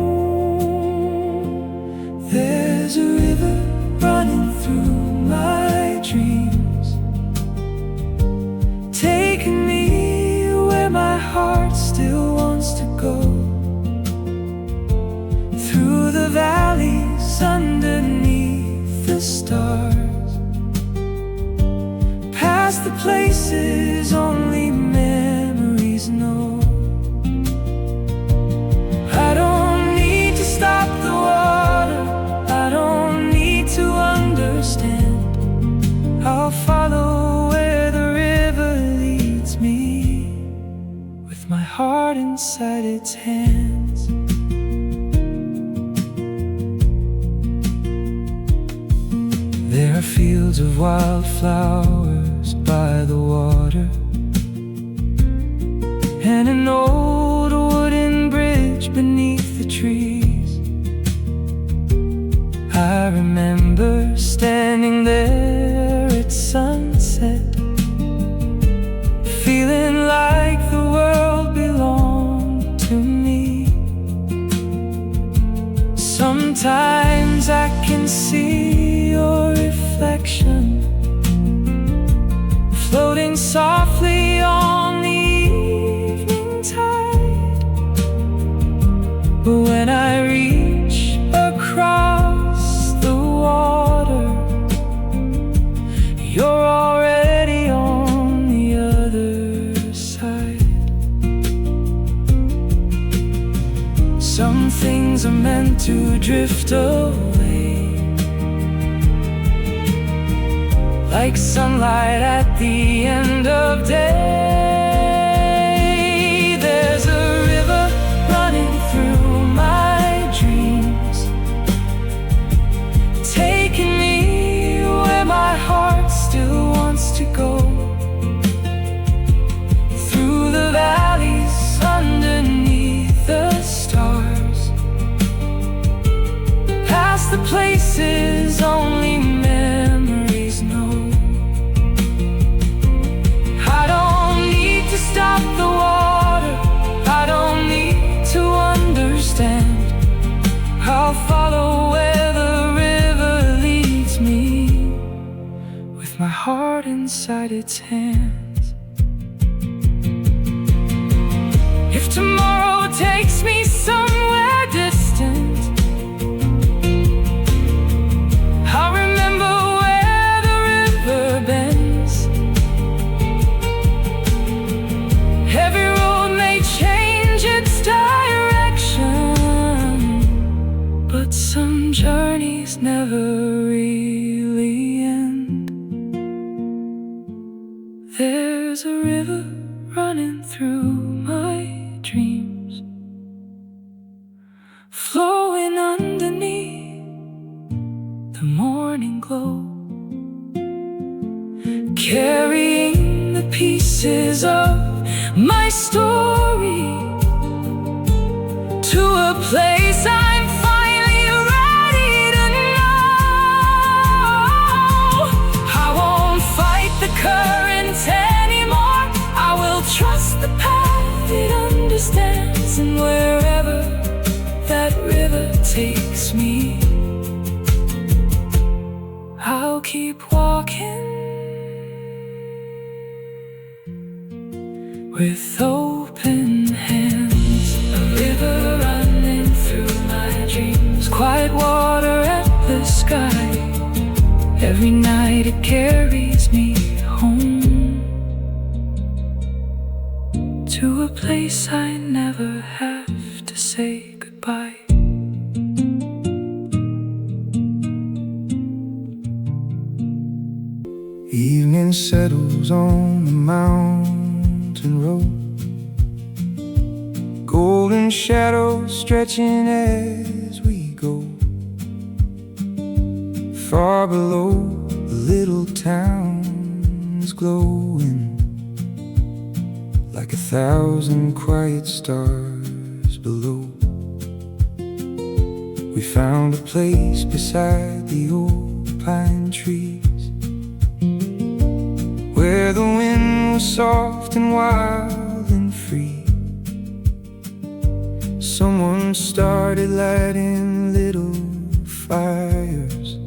There's a river running through my dreams, taking me where my heart still wants to go. Through the valleys underneath the stars, past the places only memories know. I don't need to stop the water, I don't need to understand. I'll follow where the river leads me, with my heart inside its hands. There are fields of wildflowers by the water, and an old wooden Sometimes I can see your reflection floating softly on the evening tide. But when I reach across the water, you're already on the other side. Some things are meant to drift away, like sunlight at the end of day. There's a river running through my dreams, taking me where my heart still wants to go. Through the valleys underneath the stars, past the places only memories know. I don't need to stop the water, I don't need to understand. I'll follow where the river leads me, with my heart inside its hands. If tomorrow takes me somewhere distant, I'll remember where the river bends. Every road may change its direction, but some journeys never really end. There's a river running through my dreams, flowing underneath the morning glow, carrying the pieces of my story to a place I'm finally ready to know. I won't fight the current anymore, I will trust the path it understands. And wherever that river takes me, I'll keep walking with open hands. A river running through my dreams, quiet water at the sky. Every night it carries me home, to a place I never have to say goodbye. Evening settles on the mountain road, golden shadows stretching as we go. Far below, the little town's glowing like 1,000 quiet stars below. We found a place beside the old pine trees, where the wind was soft and wild and free. Someone started lighting little fires,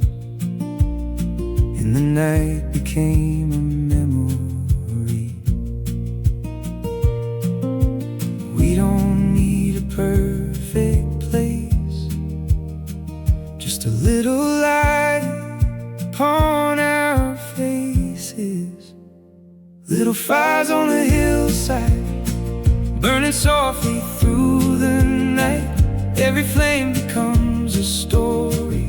and the night became a memory. We don't need a perfect place, just a little light upon our faces. Little fires on the hillside, burning softly through the night. Every flame becomes a story,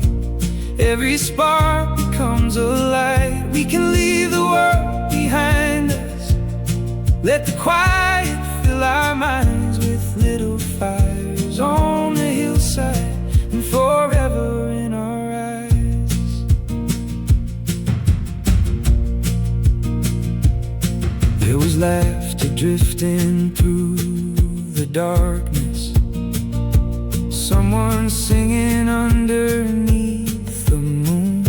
every spark becomes a light. We can leave the world behind us, let the quiet fill our minds with little fires on the hillside and forever in our eyes. There was laughter drifting through the darkness, someone singing underneath the moon.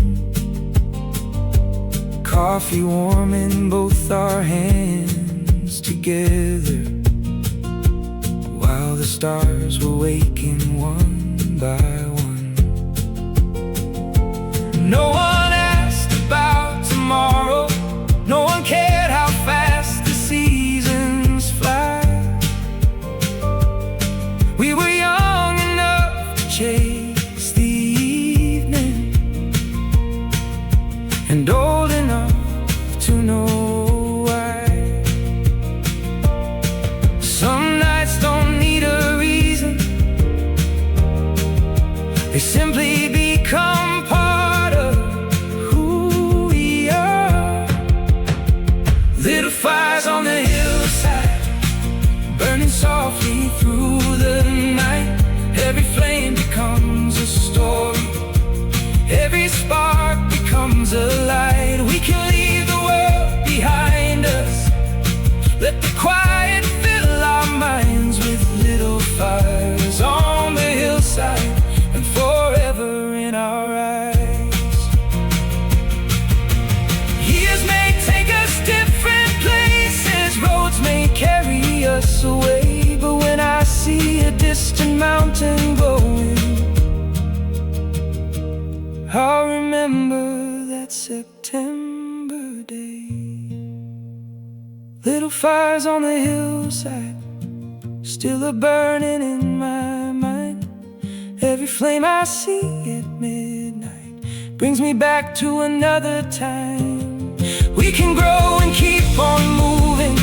Coffee warm in both our hands together, while the stars were waking one by one. No one asked about tomorrow. No one cared how fast the seasons fly. We were young enough to chase the evening, and old enough to know why. Some nights don't need a reason. They simply become part of who we are. Little fires on the hillside, burning softly through the night. Every flame becomes a story. Every spark becomes a light. We can leave the world behind us. Let the quiet fill our minds with little fires on the hillside and forever in our eyes. Years may take us different places, roads may carry us away, but when I see a distant mountain glowing, I'll remember that September day. Little fires on the hillside still are burning in my mind. Every flame I see at midnight brings me back to another time. We can grow and keep on moving.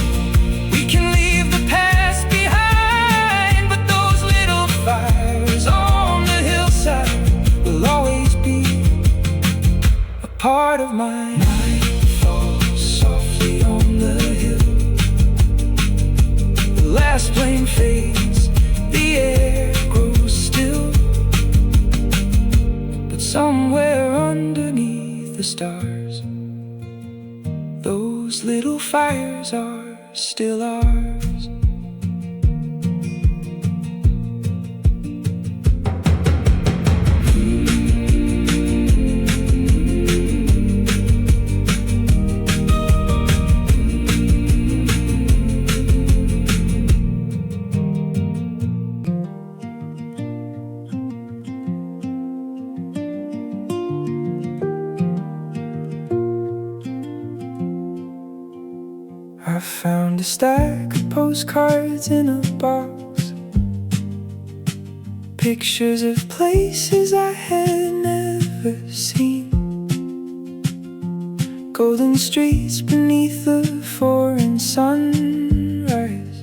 We can leave the past behind, but those little fires on the hillside will always be a part of my night. Falls softly on the hill. The last flame fades, the air grows still, but somewhere underneath the stars, those little fires are still ours. I found a stack of postcards in a box, pictures of places I had never seen, golden streets beneath the foreign sunrise,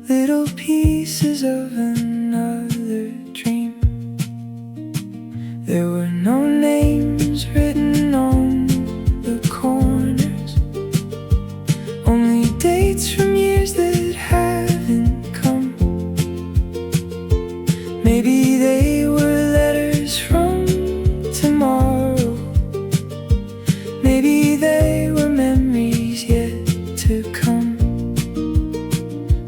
little pieces of another dream. There were no names written on the corners, only dates from years that haven't come. Maybe they were letters from tomorrow. Maybe they were memories yet to come.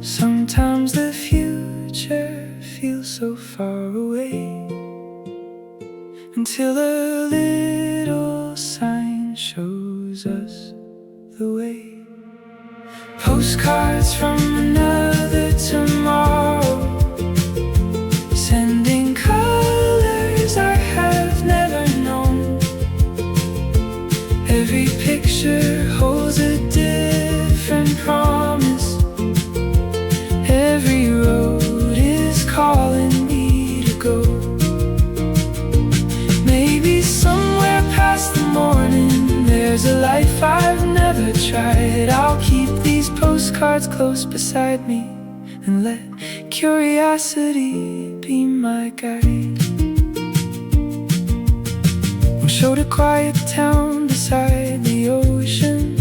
Sometimes the future feels so far away, until a little sign shows us the way. Postcards from another tomorrow, sending colors I have never known. Every picture holds a different promise. Every road is calling me to go. Maybe somewhere past the morning there's a life I've never tried. I'll keep these postcards close beside me and let curiosity be my guide. One showed a quiet town beside the ocean,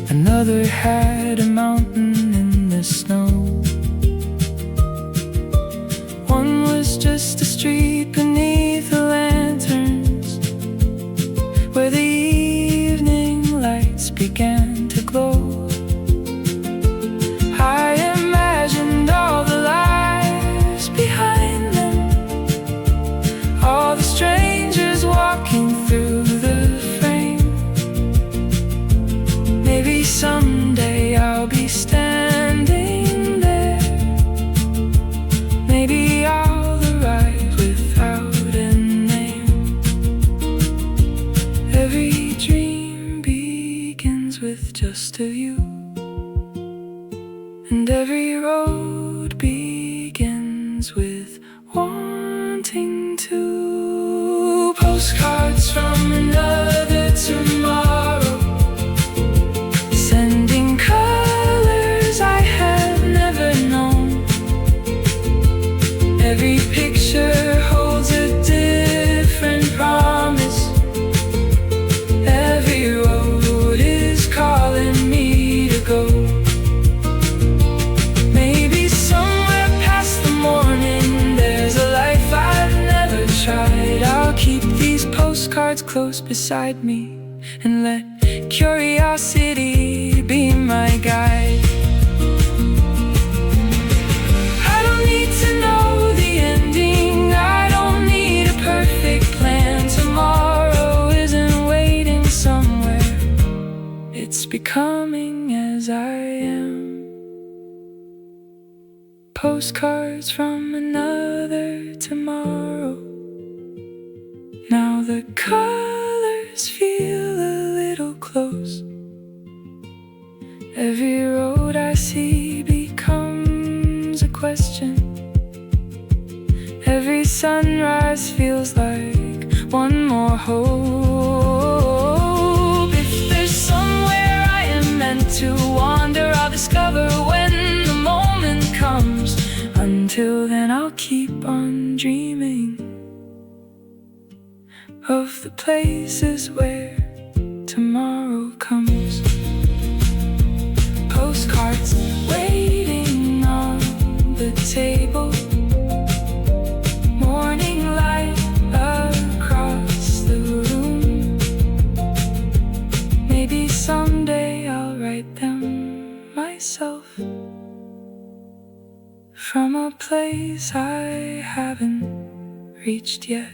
another had a mountain in the snow. One was just a street beneath the lanterns, where the evening lights began to glow. I imagined all the lives behind them, all the strangers walking through the frame. Maybe someday I'll be standing road begins with wanting to. Postcards from another tomorrow, sending colors I have never known. Every picture holds a different promise. Every road is calling me to go. Maybe somewhere past the morning there's a life I've never tried. I'll keep these postcards close beside me and let curiosity be my guide. I don't need to know the ending, I don't need a perfect plan. Tomorrow isn't waiting somewhere, it's becoming as I am. Postcards from another tomorrow. Now the colors feel a little close. Every road I see becomes a question. Every sunrise feels like one more hope. If there's somewhere I am meant to wander, I'll discover when the moment comes. Until then I'll keep on dreaming of the places where tomorrow comes. Postcards waiting on the table, morning light across the room. Maybe someday I'll write them myself, from a place I haven't reached yet.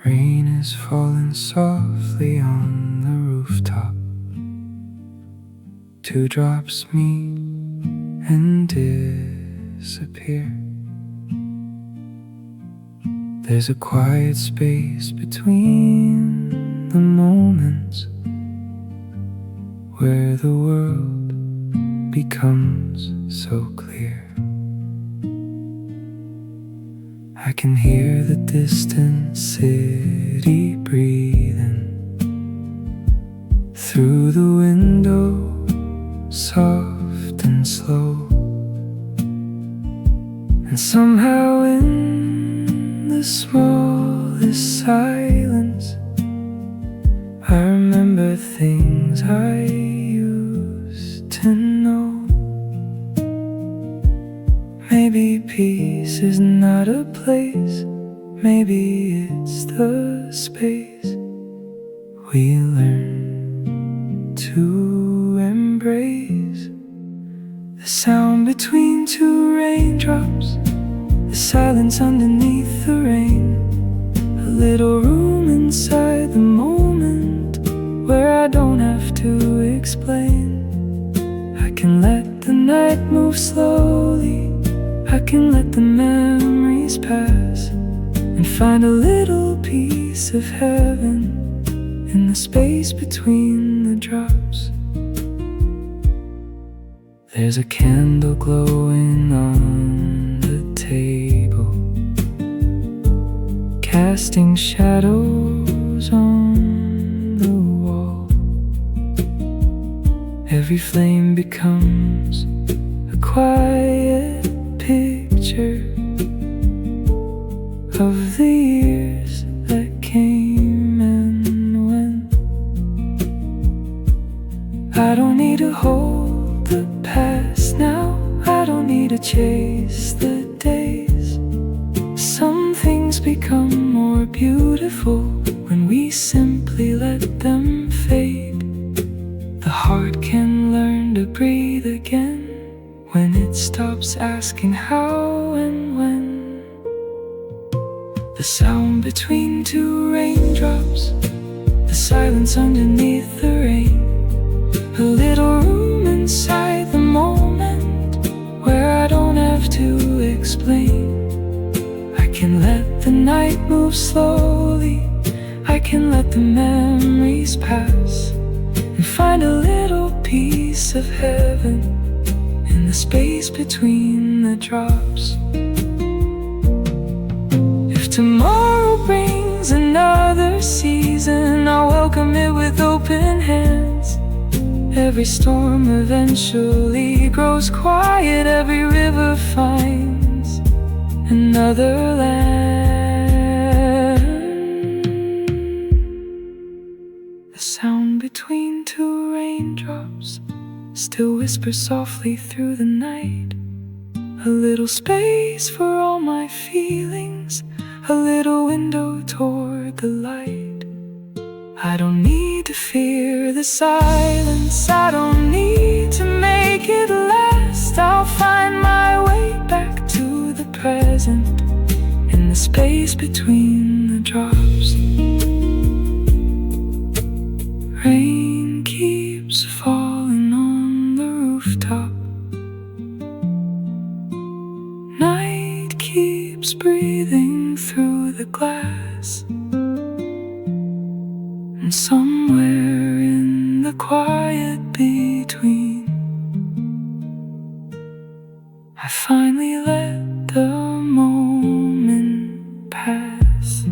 Rain is falling softly on the rooftop. Two drops meet and disappear. There's a quiet space between the moments where the world becomes so clear. I can hear the distant city breathing through the window, soft and slow. And somehow in the smallest silence I remember things I used to know. Maybe peace is not a place, maybe it's the space we learn to embrace. The sound between two raindrops, the silence underneath the rain, a little room inside the moment where I don't have to explain. I can let the night move slowly, I can let the memories pass and find a little piece of heaven in the space between the drops. There's a candle glowing on the table, casting shadows on the wall. Every flame becomes a quiet picture of the years that came and went. I don't need to hold the past now, I don't need to chase the days. Some things become more beautiful when we simply let them fade. The heart can learn to breathe again when it stops asking how and when. The sound between two raindrops, the silence underneath the rain, a little room inside the moment where I don't have to explain. I can let the night move slowly, I can let the memories pass and find a little peace kiss of heaven in the space between the drops. If tomorrow brings another season, I'll welcome it with open hands. Every storm eventually grows quiet, every river finds another land. The sound between two raindrops still whispers softly through the night. A little space for all my feelings, a little window toward the light. I don't need to fear the silence, I don't need to make it last. I'll find my way back to the present in the space between the drops. Rain keeps falling on the rooftop. Night keeps breathing through the glass. And somewhere in the quiet between, I finally let the moment pass.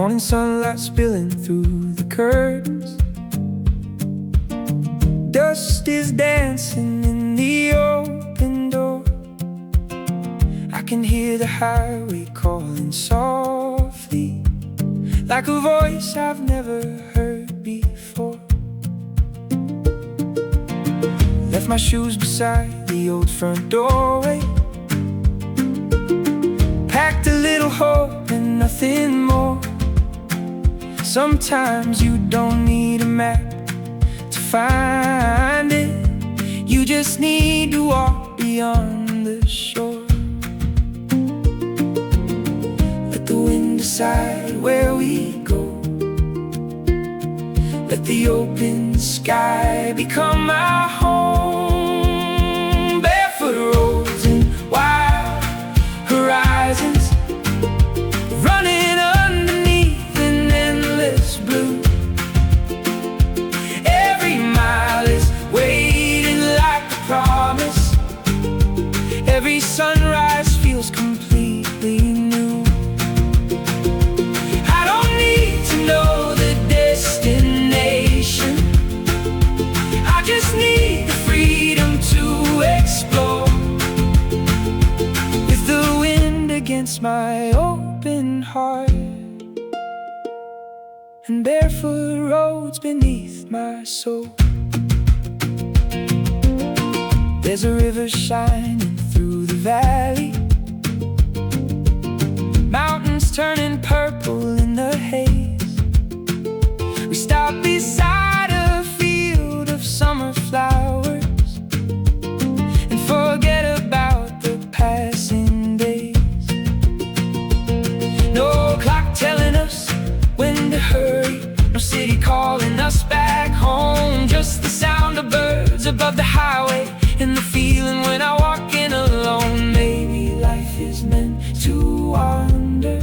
Morning sunlight spilling through the curtains. Dust is dancing in the open door. I can hear the highway calling softly, like a voice I've never heard before. Left my shoes beside the old front doorway, packed a little hope and nothing more. Sometimes you don't need a map to find it, you just need to walk beyond the shore. Let the wind decide where we go, let the open sky become our home. Barefoot roads and wild horizons, running underneath an endless blue. Every mile is waiting like a promise, every sunrise feels completely new. I don't need to know the destination, I just need the freedom to explore. With the wind against my open heart and barefoot roads beneath my soul. There's a river shining through the valley, mountains turning purple in the haze. We stop beside a field of summer flowers and forget about the passing days. No clock telling us when to hurry, no city calling us back home, just the sound of birds above the highway and the feeling when I walk in alone. Maybe life is meant to wander,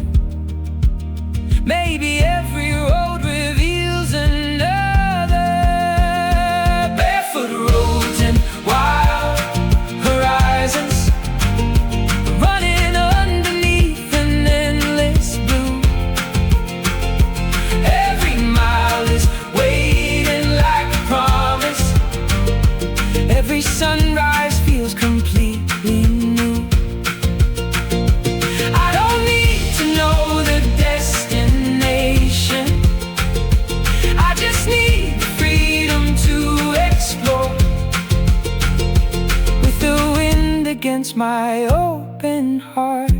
maybe every road reveals another. Barefoot roads and wild horizons, running underneath an endless blue. Every mile is waiting like a promise, every sunrise feels completely new. I don't need to know the destination, I just need the freedom to explore. With the wind against my open heart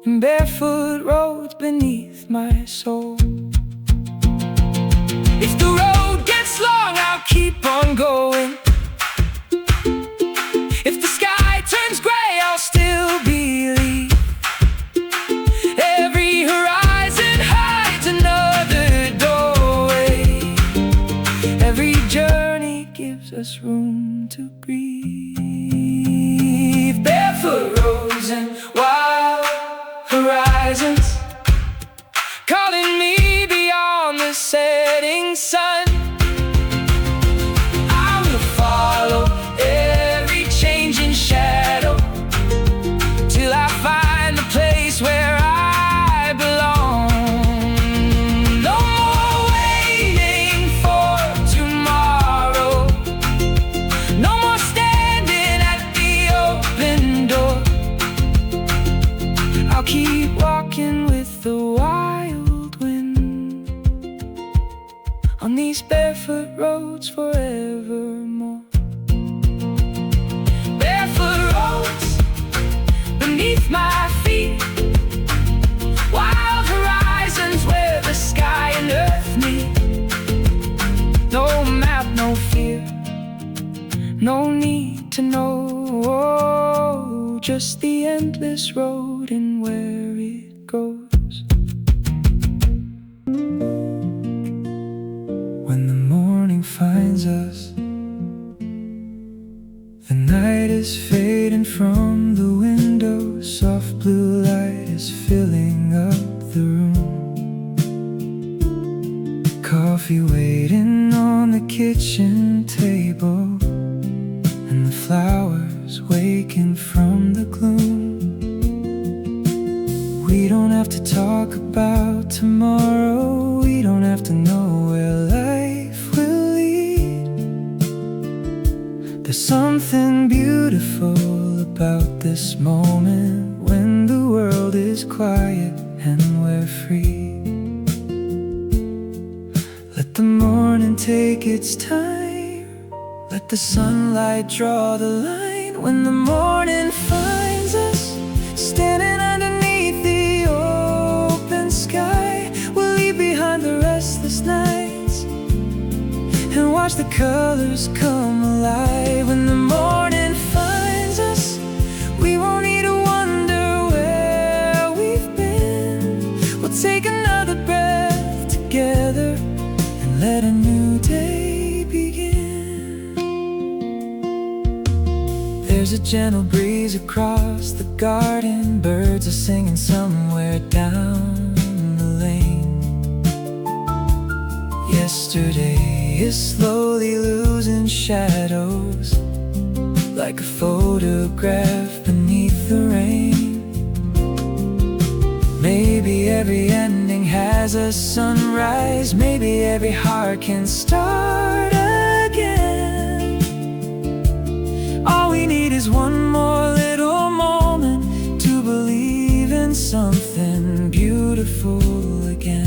and barefoot roads beneath my soul. If the road gets long, I'll keep on going. If the sky turns gray, I'll still believe. Every horizon hides another us room to breathe. Barefoot roads and wild horizons calling me beyond the setting sun. I will follow every changing shadow till I find the place where I belong. No more waiting for tomorrow, no more standing at the open door. I'll keep walking with the wild wind on these barefoot roads forevermore. Barefoot roads beneath my feet, wild horizons where the sky and earth meet. No map, no fear, no need to know, just the endless road and where it goes. When the morning finds us, the night is fading from the window, soft blue light is filling up the room. Coffee waiting on the kitchen table, and the flowers waking from the gloom. We don't have to talk about tomorrow, we don't have to know where life will lead. There's something beautiful about this moment when the world is quiet and we're free. Let the morning take its time, let the sunlight draw the line. When the morning finds us standing underneath the open sky, we'll leave behind the restless nights and watch the colors come alive. When the morning finds us, we won't need to wonder where we've been. We'll take another breath together and let a new day begin. There's a gentle breeze across the garden, birds are singing somewhere down the lane. Yesterday is slowly losing shadows, like a photograph beneath the rain. Maybe every ending has a sunrise, maybe every heart can start again. All we need is one more little moment to believe in something beautiful again.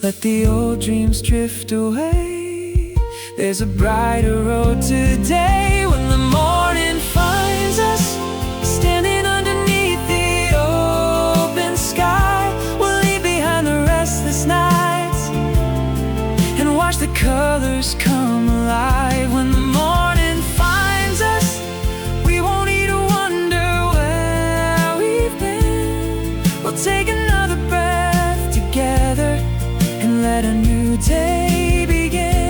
Let the old dreams drift away, there's a brighter road today. When the morning finds us standing underneath the open sky, we'll leave behind the restless nights and watch the colors come alive. When the morning finds us, we won't need to wonder where we've been. We'll take another breath together and let a new day begin.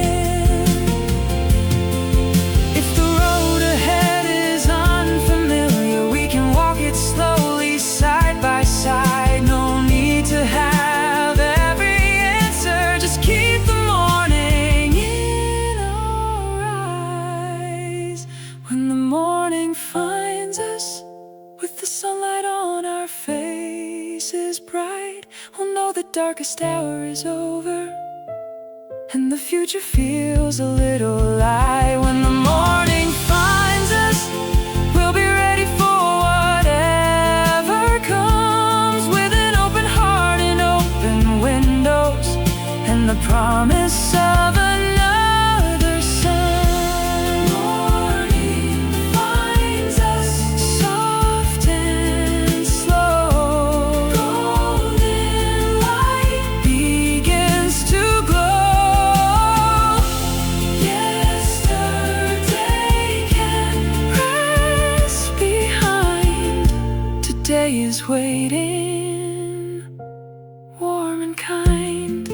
If the road ahead is unfamiliar, we can walk it slowly side by side. No need to have every answer, just keep the morning in our eyes. When the morning finds us with the sunlight on our faces bright, we'll know the darkest hour is over and the future feels a little light. When the morning finds us, we'll be ready for whatever comes, with an open heart and open windows and the promise of another sun. Morning finds us soft and slow, golden light begins to glow. Yesterday can rest behind, today is waiting, warm and kind.